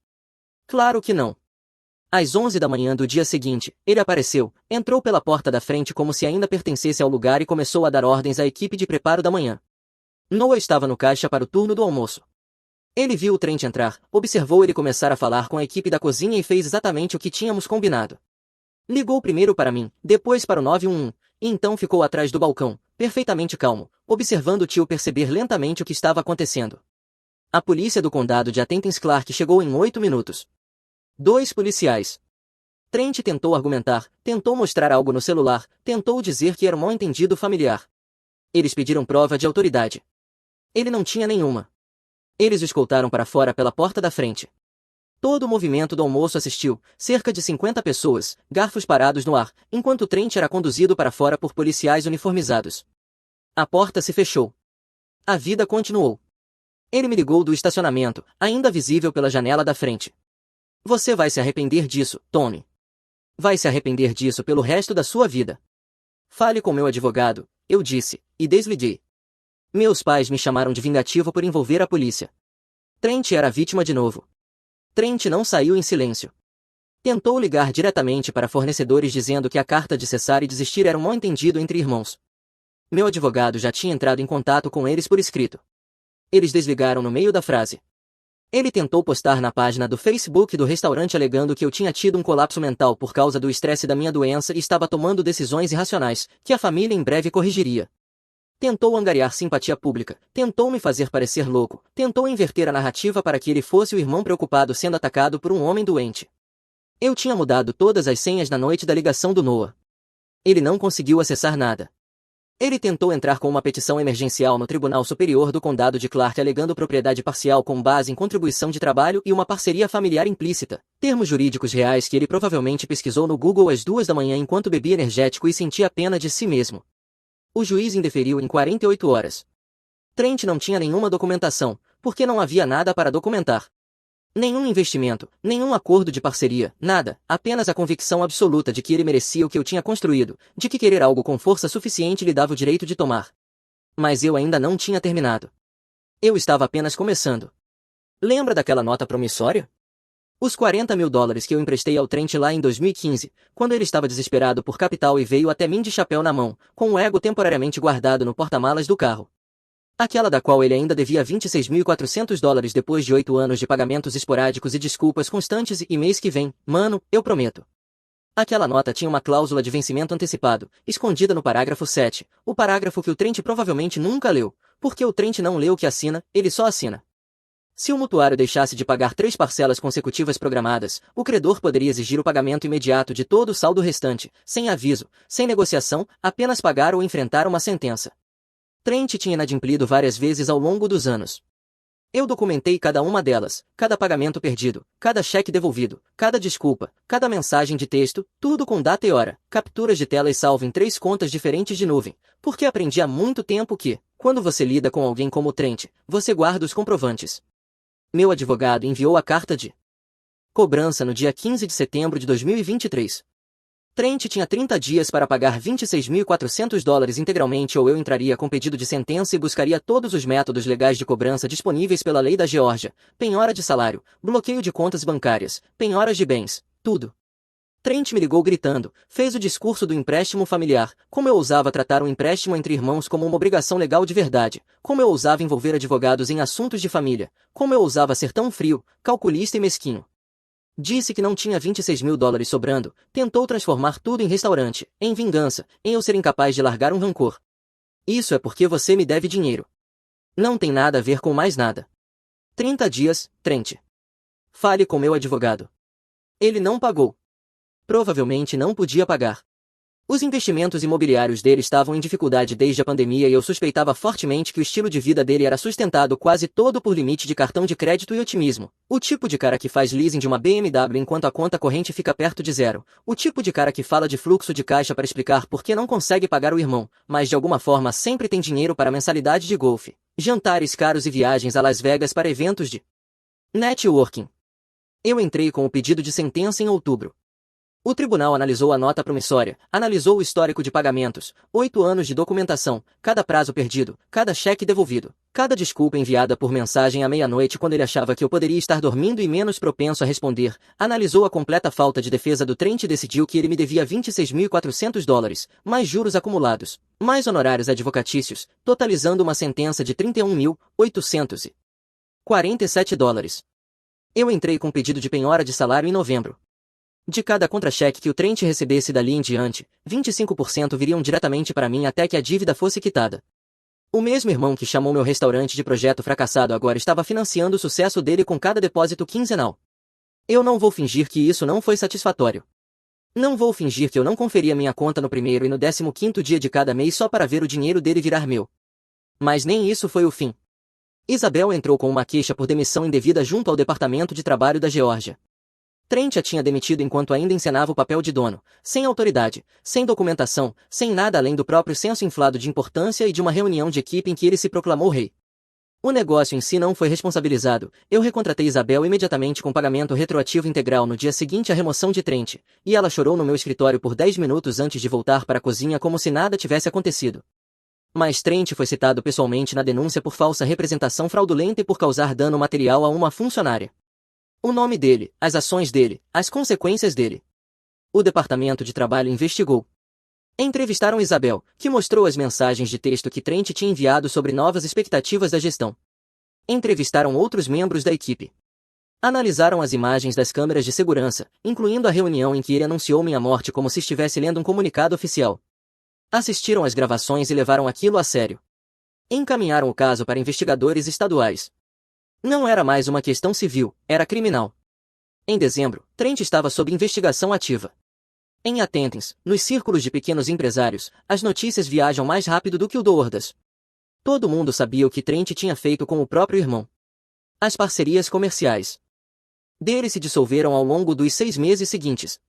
Claro que não. Às 11 da manhã do dia seguinte, ele apareceu, entrou pela porta da frente como se ainda pertencesse ao lugar e começou a dar ordens à equipe de preparo da manhã. Noah estava no caixa para o turno do almoço. Ele viu o Trent entrar, observou ele começar a falar com a equipe da cozinha e fez exatamente o que tínhamos combinado. Ligou primeiro para mim, depois para o 911, e então ficou atrás do balcão, perfeitamente calmo, observando o tio perceber lentamente o que estava acontecendo. A polícia do condado de Athens Clark chegou em 8 minutos. 2 policiais. Trent tentou argumentar, tentou mostrar algo no celular, tentou dizer que era um mal-entendido familiar. Eles pediram prova de autoridade. Ele não tinha nenhuma. Eles o escoltaram para fora pela porta da frente. Todo o movimento do almoço assistiu, cerca de 50 pessoas, garfos parados no ar, enquanto Trent era conduzido para fora por policiais uniformizados. A porta se fechou. A vida continuou. Ele me ligou do estacionamento, ainda visível pela janela da frente. Você vai se arrepender disso, Tony. Vai se arrepender disso pelo resto da sua vida. Fale com meu advogado, eu disse, e desliguei. Meus pais me chamaram de vingativo por envolver a polícia. Trent era vítima de novo. Trent não saiu em silêncio. Tentou ligar diretamente para fornecedores dizendo que a carta de cessar e desistir era um mal-entendido entre irmãos. Meu advogado já tinha entrado em contato com eles por escrito. Eles desligaram no meio da frase. Ele tentou postar na página do Facebook do restaurante alegando que eu tinha tido um colapso mental por causa do estresse da minha doença e estava tomando decisões irracionais, que a família em breve corrigiria. Tentou angariar simpatia pública, tentou me fazer parecer louco, tentou inverter a narrativa para que ele fosse o irmão preocupado sendo atacado por um homem doente. Eu tinha mudado todas as senhas na noite da ligação do Noah. Ele não conseguiu acessar nada. Ele tentou entrar com uma petição emergencial no Tribunal Superior do Condado de Clark alegando propriedade parcial com base em contribuição de trabalho e uma parceria familiar implícita, termos jurídicos reais que ele provavelmente pesquisou no Google às 2 da manhã enquanto bebia energético e sentia pena de si mesmo. O juiz indeferiu em 48 horas. Trent não tinha nenhuma documentação, porque não havia nada para documentar. Nenhum investimento, nenhum acordo de parceria, nada, apenas a convicção absoluta de que ele merecia o que eu tinha construído, de que querer algo com força suficiente lhe dava o direito de tomar. Mas eu ainda não tinha terminado. Eu estava apenas começando. Lembra daquela nota promissória? Os $40.000 que eu emprestei ao Trent lá em 2015, quando ele estava desesperado por capital e veio até mim de chapéu na mão, com o ego temporariamente guardado no porta-malas do carro. Aquela da qual ele ainda devia $26.400 depois de 8 anos de pagamentos esporádicos e desculpas constantes e mês que vem, mano, eu prometo. Aquela nota tinha uma cláusula de vencimento antecipado, escondida no parágrafo 7, o parágrafo que o Trent provavelmente nunca leu, porque o Trent não lê o que assina, ele só assina. Se o mutuário deixasse de pagar 3 parcelas consecutivas programadas, o credor poderia exigir o pagamento imediato de todo o saldo restante, sem aviso, sem negociação, apenas pagar ou enfrentar uma sentença. Trent tinha inadimplido várias vezes ao longo dos anos. Eu documentei cada uma delas, cada pagamento perdido, cada cheque devolvido, cada desculpa, cada mensagem de texto, tudo com data e hora, capturas de tela e salvo em 3 contas diferentes de nuvem, porque aprendi há muito tempo que, quando você lida com alguém como o Trent, você guarda os comprovantes. Meu advogado enviou a carta de cobrança no dia 15 de setembro de 2023. Trent tinha 30 dias para pagar $26.400 integralmente ou eu entraria com pedido de sentença e buscaria todos os métodos legais de cobrança disponíveis pela lei da Geórgia, penhora de salário, bloqueio de contas bancárias, penhoras de bens, tudo. Trent me ligou gritando, fez o discurso do empréstimo familiar, como eu ousava tratar um empréstimo entre irmãos como uma obrigação legal de verdade, como eu ousava envolver advogados em assuntos de família, como eu ousava ser tão frio, calculista e mesquinho. Disse que não tinha $26.000 sobrando, tentou transformar tudo em restaurante, em vingança, em eu ser incapaz de largar um rancor. Isso é porque você me deve dinheiro. Não tem nada a ver com mais nada. 30 dias, Trent. Fale com meu advogado. Ele não pagou. Provavelmente não podia pagar. Os investimentos imobiliários dele estavam em dificuldade desde a pandemia e eu suspeitava fortemente que o estilo de vida dele era sustentado quase todo por limite de cartão de crédito e otimismo. O tipo de cara que faz leasing de uma BMW enquanto a conta corrente fica perto de zero. O tipo de cara que fala de fluxo de caixa para explicar por que não consegue pagar o irmão, mas de alguma forma sempre tem dinheiro para mensalidade de golfe, jantares caros e viagens a Las Vegas para eventos de networking. Eu entrei com o pedido de sentença em outubro. O tribunal analisou a nota promissória, analisou o histórico de pagamentos, 8 anos de documentação, cada prazo perdido, cada cheque devolvido, cada desculpa enviada por mensagem à meia-noite quando ele achava que eu poderia estar dormindo e menos propenso a responder, analisou a completa falta de defesa do Trent e decidiu que ele me devia $26.400, mais juros acumulados, mais honorários advocatícios, totalizando uma sentença de $31.800. $47. Eu entrei com pedido de penhora de salário em novembro. De cada contra-cheque que o Trent recebesse dali em diante, 25% viriam diretamente para mim até que a dívida fosse quitada. O mesmo irmão que chamou meu restaurante de projeto fracassado agora estava financiando o sucesso dele com cada depósito quinzenal. Eu não vou fingir que isso não foi satisfatório. Não vou fingir que eu não conferia minha conta no primeiro e no 15º dia de cada mês só para ver o dinheiro dele virar meu. Mas nem isso foi o fim. Isabel entrou com uma queixa por demissão indevida junto ao Departamento de Trabalho da Geórgia. Trent a tinha demitido enquanto ainda encenava o papel de dono, sem autoridade, sem documentação, sem nada além do próprio senso inflado de importância e de uma reunião de equipe em que ele se proclamou rei. O negócio em si não foi responsabilizado, eu recontratei Isabel imediatamente com pagamento retroativo integral no dia seguinte à remoção de Trent, e ela chorou no meu escritório por 10 minutos antes de voltar para a cozinha como se nada tivesse acontecido. Mas Trent foi citado pessoalmente na denúncia por falsa representação fraudulenta e por causar dano material a uma funcionária. O nome dele, as ações dele, as consequências dele. O Departamento de Trabalho investigou. Entrevistaram Isabel, que mostrou as mensagens de texto que Trent tinha enviado sobre novas expectativas da gestão. Entrevistaram outros membros da equipe. Analisaram as imagens das câmeras de segurança, incluindo a reunião em que ele anunciou minha morte como se estivesse lendo um comunicado oficial. Assistiram às gravações e levaram aquilo a sério. Encaminharam o caso para investigadores estaduais. Não era mais uma questão civil, era criminal. Em dezembro, Trent estava sob investigação ativa. Em Athens, nos círculos de pequenos empresários, as notícias viajam mais rápido do que o do Ordas. Todo mundo sabia o que Trent tinha feito com o próprio irmão. As parcerias comerciais dele se dissolveram ao longo dos 6 meses seguintes.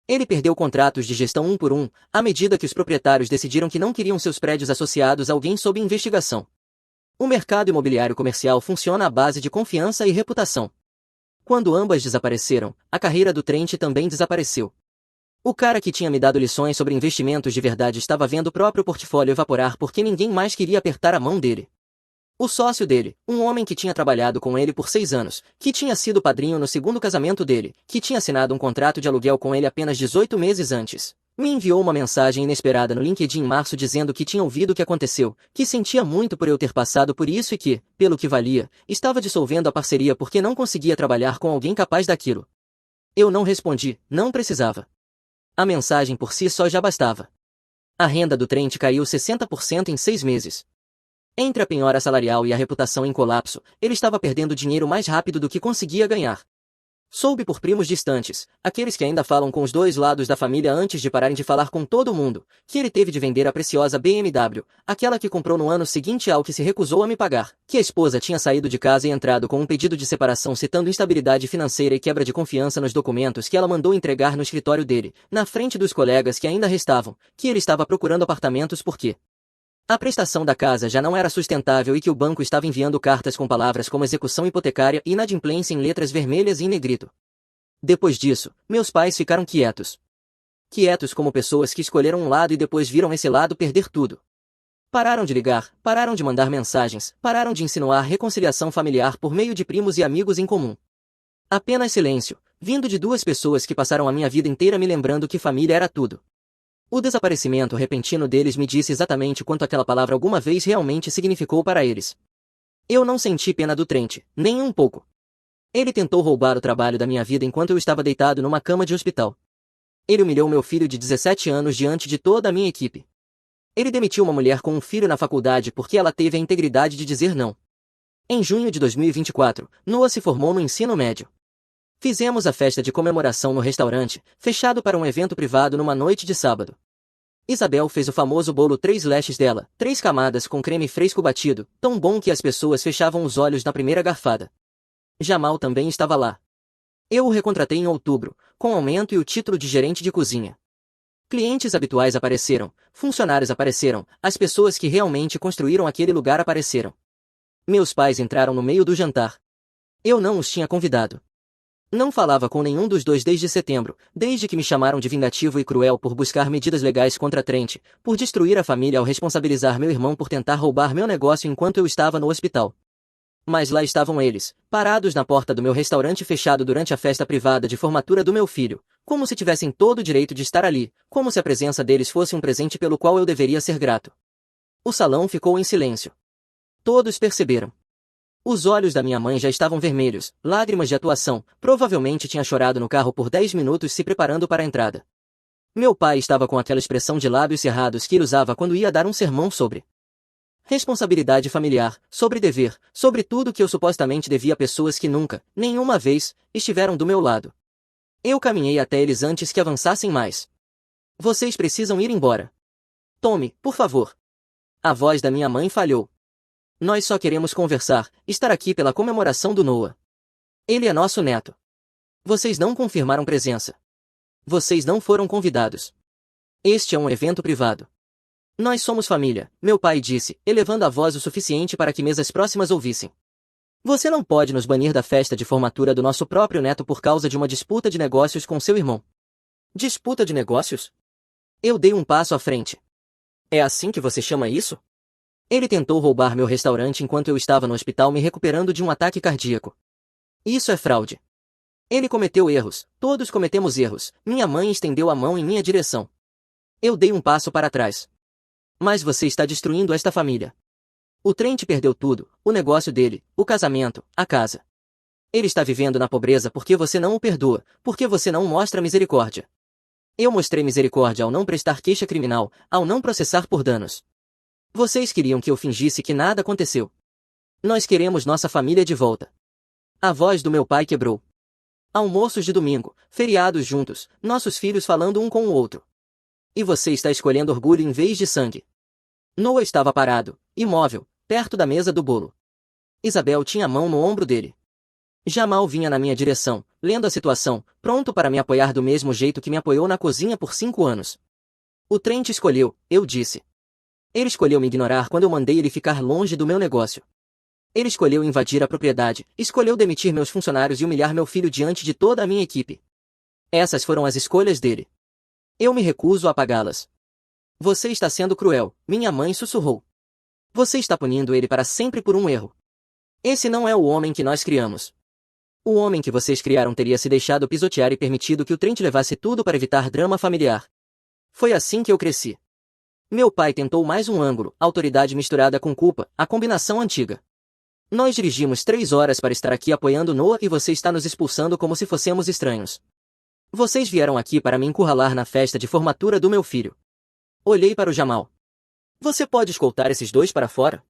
Ele perdeu contratos de gestão um por um, à medida que os proprietários decidiram que não queriam seus prédios associados a alguém sob investigação. O mercado imobiliário comercial funciona à base de confiança e reputação. Quando ambas desapareceram, a carreira do Trent também desapareceu. O cara que tinha me dado lições sobre investimentos de verdade estava vendo o próprio portfólio evaporar porque ninguém mais queria apertar a mão dele. O sócio dele, um homem que tinha trabalhado com ele por 6 anos, que tinha sido padrinho no segundo casamento dele, que tinha assinado um contrato de aluguel com ele apenas 18 meses antes, me enviou uma mensagem inesperada no LinkedIn em março dizendo que tinha ouvido o que aconteceu, que sentia muito por eu ter passado por isso e que, pelo que valia, estava dissolvendo a parceria porque não conseguia trabalhar com alguém capaz daquilo. Eu não respondi, não precisava. A mensagem por si só já bastava. A renda do Trent caiu 60% em 6 meses. Entre a penhora salarial e a reputação em colapso, ele estava perdendo dinheiro mais rápido do que conseguia ganhar. Soube por primos distantes, aqueles que ainda falam com os dois lados da família antes de pararem de falar com todo mundo, que ele teve de vender a preciosa BMW, aquela que comprou no ano seguinte ao que se recusou a me pagar, que a esposa tinha saído de casa e entrado com um pedido de separação citando instabilidade financeira e quebra de confiança nos documentos que ela mandou entregar no escritório dele, na frente dos colegas que ainda restavam, que ele estava procurando apartamentos porque a prestação da casa já não era sustentável e que o banco estava enviando cartas com palavras como execução hipotecária e inadimplência em letras vermelhas e em negrito. Depois disso, meus pais ficaram quietos. Quietos como pessoas que escolheram um lado e depois viram esse lado perder tudo. Pararam de ligar, pararam de mandar mensagens, pararam de insinuar reconciliação familiar por meio de primos e amigos em comum. Apenas silêncio, vindo de duas pessoas que passaram a minha vida inteira me lembrando que família era tudo. O desaparecimento repentino deles me disse exatamente quanto aquela palavra alguma vez realmente significou para eles. Eu não senti pena do Trent, nem um pouco. Ele tentou roubar o trabalho da minha vida enquanto eu estava deitado numa cama de hospital. Ele humilhou meu filho de 17 anos diante de toda a minha equipe. Ele demitiu uma mulher com um filho na faculdade porque ela teve a integridade de dizer não. Em junho de 2024, Noah se formou no ensino médio. Fizemos a festa de comemoração no restaurante, fechado para um evento privado numa noite de sábado. Isabel fez o famoso bolo 3 lashes dela, 3 camadas com creme fresco batido, tão bom que as pessoas fechavam os olhos na primeira garfada. Jamal também estava lá. Eu o recontratei em outubro, com aumento e o título de gerente de cozinha. Clientes habituais apareceram, funcionários apareceram, as pessoas que realmente construíram aquele lugar apareceram. Meus pais entraram no meio do jantar. Eu não os tinha convidado. Não falava com nenhum dos dois desde setembro, desde que me chamaram de vingativo e cruel por buscar medidas legais contra Trent, por destruir a família ao responsabilizar meu irmão por tentar roubar meu negócio enquanto eu estava no hospital. Mas lá estavam eles, parados na porta do meu restaurante fechado durante a festa privada de formatura do meu filho, como se tivessem todo o direito de estar ali, como se a presença deles fosse um presente pelo qual eu deveria ser grato. O salão ficou em silêncio. Todos perceberam. Os olhos da minha mãe já estavam vermelhos, lágrimas de atuação, provavelmente tinha chorado no carro por 10 minutos se preparando para a entrada. Meu pai estava com aquela expressão de lábios cerrados que ele usava quando ia dar um sermão sobre responsabilidade familiar, sobre dever, sobre tudo que eu supostamente devia a pessoas que nunca, nenhuma vez, estiveram do meu lado. Eu caminhei até eles antes que avançassem mais. Vocês precisam ir embora. Tome, por favor. A voz da minha mãe falhou. Nós só queremos conversar, estar aqui pela comemoração do Noah. Ele é nosso neto. Vocês não confirmaram presença. Vocês não foram convidados. Este é um evento privado. Nós somos família, meu pai disse, elevando a voz o suficiente para que mesas próximas ouvissem. Você não pode nos banir da festa de formatura do nosso próprio neto por causa de uma disputa de negócios com seu irmão. Disputa de negócios? Eu dei um passo à frente. É assim que você chama isso? Ele tentou roubar meu restaurante enquanto eu estava no hospital me recuperando de um ataque cardíaco. Isso é fraude. Ele cometeu erros, todos cometemos erros, minha mãe estendeu a mão em minha direção. Eu dei um passo para trás. Mas você está destruindo esta família. O Trent perdeu tudo, o negócio dele, o casamento, a casa. Ele está vivendo na pobreza porque você não o perdoa, porque você não mostra misericórdia. Eu mostrei misericórdia ao não prestar queixa criminal, ao não processar por danos. Vocês queriam que eu fingisse que nada aconteceu. Nós queremos nossa família de volta. A voz do meu pai quebrou. Almoços de domingo, feriados juntos, nossos filhos falando um com o outro. E você está escolhendo orgulho em vez de sangue. Noah estava parado, imóvel, perto da mesa do bolo. Isabel tinha a mão no ombro dele. Jamal vinha na minha direção, lendo a situação, pronto para me apoiar do mesmo jeito que me apoiou na cozinha por 5 anos. O Trent escolheu, eu disse. Ele escolheu me ignorar quando eu mandei ele ficar longe do meu negócio. Ele escolheu invadir a propriedade, escolheu demitir meus funcionários e humilhar meu filho diante de toda a minha equipe. Essas foram as escolhas dele. Eu me recuso a apagá-las. Você está sendo cruel, minha mãe sussurrou. Você está punindo ele para sempre por um erro. Esse não é o homem que nós criamos. O homem que vocês criaram teria se deixado pisotear e permitido que o Trent levasse tudo para evitar drama familiar. Foi assim que eu cresci. Meu pai tentou mais um ângulo, autoridade misturada com culpa, a combinação antiga. Nós dirigimos 3 horas para estar aqui apoiando Noah e você está nos expulsando como se fossemos estranhos. Vocês vieram aqui para me encurralar na festa de formatura do meu filho. Olhei para o Jamal. Você pode escoltar esses dois para fora?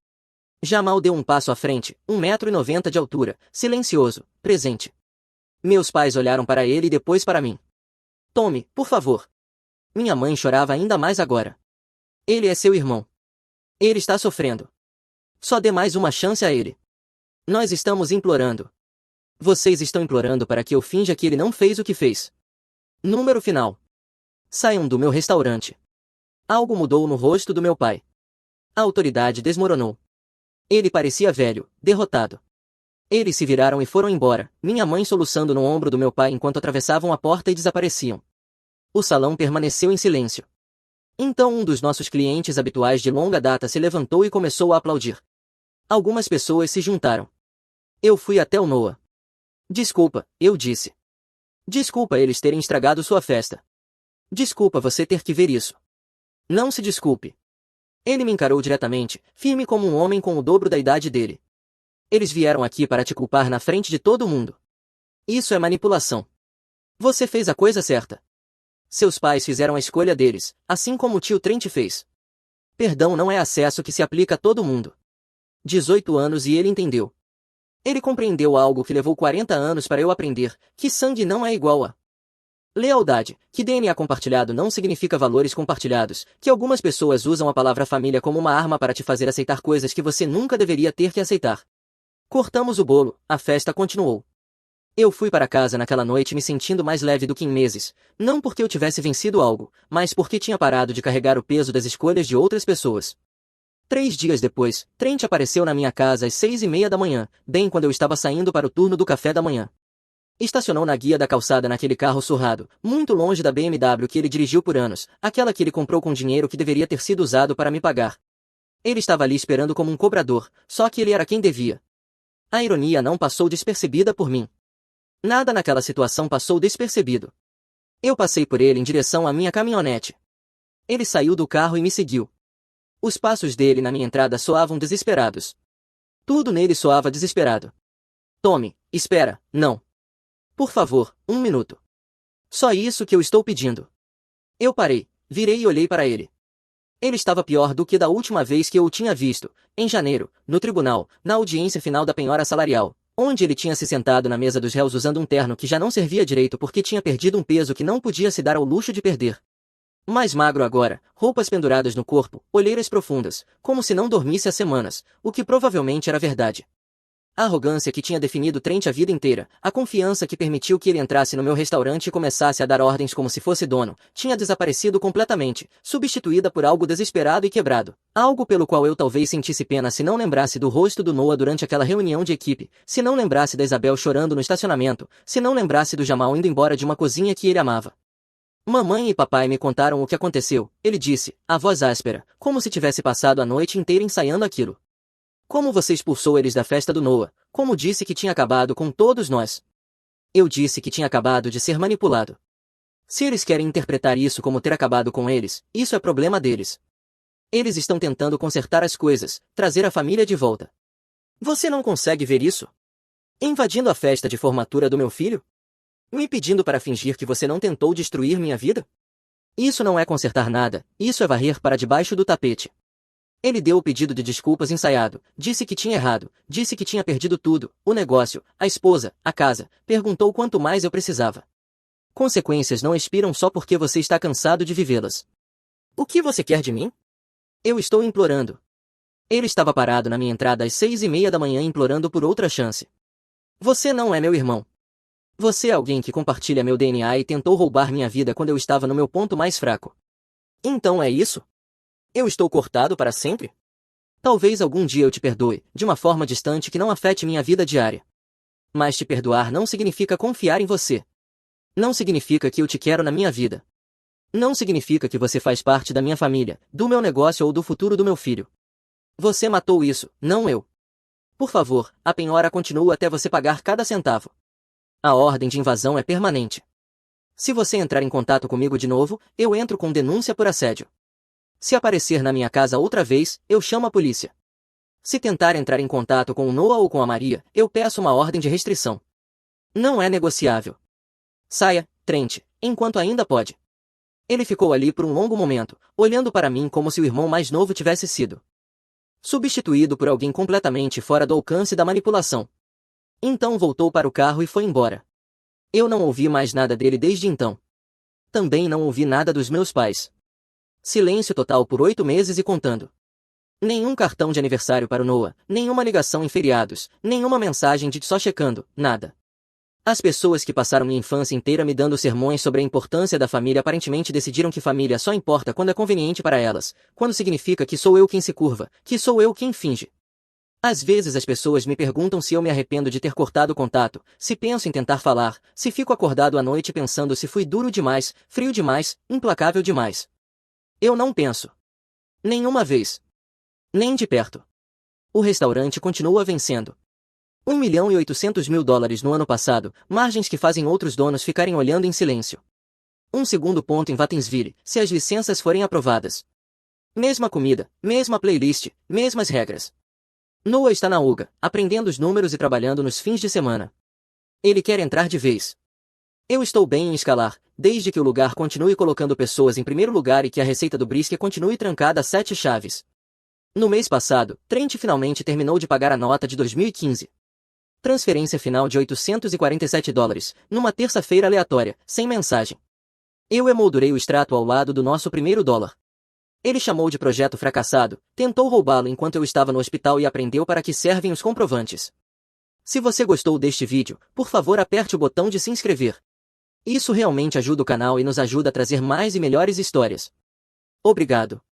Jamal deu um passo à frente, 1,90 m de altura, silencioso, presente. Meus pais olharam para ele e depois para mim. Tome, por favor. Minha mãe chorava ainda mais agora. Ele é seu irmão. Ele está sofrendo. Só dê mais uma chance a ele. Nós estamos implorando. Vocês estão implorando para que eu finja que ele não fez o que fez. Número final. Saiam do meu restaurante. Algo mudou no rosto do meu pai. A autoridade desmoronou. Ele parecia velho, derrotado. Eles se viraram e foram embora, minha mãe soluçando no ombro do meu pai enquanto atravessavam a porta e desapareciam. O salão permaneceu em silêncio. Então um dos nossos clientes habituais de longa data se levantou e começou a aplaudir. Algumas pessoas se juntaram. Eu fui até o Noah. Desculpa, eu disse. Desculpa eles terem estragado sua festa. Desculpa você ter que ver isso. Não se desculpe. Ele me encarou diretamente, firme como um homem com o dobro da idade dele. Eles vieram aqui para te culpar na frente de todo mundo. Isso é manipulação. Você fez a coisa certa. Seus pais fizeram a escolha deles, assim como o tio Trent fez. Perdão não é acesso que se aplica a todo mundo. 18 anos e ele entendeu. Ele compreendeu algo que levou 40 anos para eu aprender, que sangue não é igual a lealdade, que DNA compartilhado não significa valores compartilhados, que algumas pessoas usam a palavra família como uma arma para te fazer aceitar coisas que você nunca deveria ter que aceitar. Cortamos o bolo, a festa continuou. Eu fui para casa naquela noite me sentindo mais leve do que em meses, não porque eu tivesse vencido algo, mas porque tinha parado de carregar o peso das escolhas de outras pessoas. 3 dias depois, Trent apareceu na minha casa às 6:30 da manhã, bem quando eu estava saindo para o turno do café da manhã. Estacionou na guia da calçada naquele carro surrado, muito longe da BMW que ele dirigiu por anos, aquela que ele comprou com dinheiro que deveria ter sido usado para me pagar. Ele estava ali esperando como um cobrador, só que ele era quem devia. A ironia não passou despercebida por mim. Nada naquela situação passou despercebido. Eu passei por ele em direção à minha caminhonete. Ele saiu do carro e me seguiu. Os passos dele na minha entrada soavam desesperados. Tudo nele soava desesperado. Tome, espera, não. Por favor, um minuto. Só isso que eu estou pedindo. Eu parei, virei e olhei para ele. Ele estava pior do que da última vez que eu o tinha visto, em janeiro, no tribunal, na audiência final da penhora salarial, onde ele tinha se sentado na mesa dos réus usando um terno que já não servia direito porque tinha perdido um peso que não podia se dar ao luxo de perder. Mais magro agora, roupas penduradas no corpo, olheiras profundas, como se não dormisse há semanas, o que provavelmente era verdade. A arrogância que tinha definido Trent a vida inteira, a confiança que permitiu que ele entrasse no meu restaurante e começasse a dar ordens como se fosse dono, tinha desaparecido completamente, substituída por algo desesperado e quebrado. Algo pelo qual eu talvez sentisse pena se não lembrasse do rosto do Noah durante aquela reunião de equipe, se não lembrasse da Isabel chorando no estacionamento, se não lembrasse do Jamal indo embora de uma cozinha que ele amava. Mamãe e papai me contaram o que aconteceu, ele disse, a voz áspera, como se tivesse passado a noite inteira ensaiando aquilo. Como você expulsou eles da festa do Noah? Como disse que tinha acabado com todos nós? Eu disse que tinha acabado de ser manipulado. Se eles querem interpretar isso como ter acabado com eles, isso é problema deles. Eles estão tentando consertar as coisas, trazer a família de volta. Você não consegue ver isso? Invadindo a festa de formatura do meu filho? Me pedindo para fingir que você não tentou destruir minha vida? Isso não é consertar nada, isso é varrer para debaixo do tapete. Ele deu o pedido de desculpas ensaiado, disse que tinha errado, disse que tinha perdido tudo, o negócio, a esposa, a casa, perguntou quanto mais eu precisava. Consequências não expiram só porque você está cansado de vivê-las. O que você quer de mim? Eu estou implorando. Ele estava parado na minha entrada às 6:30 da manhã implorando por outra chance. Você não é meu irmão. Você é alguém que compartilha meu DNA e tentou roubar minha vida quando eu estava no meu ponto mais fraco. Então é isso? Eu estou cortado para sempre? Talvez algum dia eu te perdoe, de uma forma distante que não afete minha vida diária. Mas te perdoar não significa confiar em você. Não significa que eu te quero na minha vida. Não significa que você faz parte da minha família, do meu negócio ou do futuro do meu filho. Você matou isso, não eu. Por favor, a penhora continua até você pagar cada centavo. A ordem de invasão é permanente. Se você entrar em contato comigo de novo, eu entro com denúncia por assédio. Se aparecer na minha casa outra vez, eu chamo a polícia. Se tentar entrar em contato com o Noah ou com a Maria, eu peço uma ordem de restrição. Não é negociável. Saia, Trent, enquanto ainda pode. Ele ficou ali por um longo momento, olhando para mim como se o irmão mais novo tivesse sido substituído por alguém completamente fora do alcance da manipulação. Então voltou para o carro e foi embora. Eu não ouvi mais nada dele desde então. Também não ouvi nada dos meus pais. Silêncio total por 8 meses e contando. Nenhum cartão de aniversário para o Noah, nenhuma ligação em feriados, nenhuma mensagem de só checando, nada. As pessoas que passaram minha infância inteira me dando sermões sobre a importância da família aparentemente decidiram que família só importa quando é conveniente para elas, quando significa que sou eu quem se curva, que sou eu quem finge. Às vezes as pessoas me perguntam se eu me arrependo de ter cortado o contato, se penso em tentar falar, se fico acordado à noite pensando se fui duro demais, frio demais, implacável demais. Eu não penso. Nenhuma vez. Nem de perto. O restaurante continua vencendo. $1.800.000 no ano passado, margens que fazem outros donos ficarem olhando em silêncio. Um segundo ponto em Vatnsville, se as licenças forem aprovadas. Mesma comida, mesma playlist, mesmas regras. Noah está na UGA, aprendendo os números e trabalhando nos fins de semana. Ele quer entrar de vez. Eu estou bem em escalar, desde que o lugar continue colocando pessoas em primeiro lugar e que a receita do brisket continue trancada a 7 chaves. No mês passado, Trent finalmente terminou de pagar a nota de 2015. Transferência final de $847, numa terça-feira aleatória, sem mensagem. Eu emoldurei o extrato ao lado do nosso primeiro dólar. Ele chamou de projeto fracassado, tentou roubá-lo enquanto eu estava no hospital e aprendeu para que servem os comprovantes. Se você gostou deste vídeo, por favor aperte o botão de se inscrever. Isso realmente ajuda o canal e nos ajuda a trazer mais e melhores histórias. Obrigado.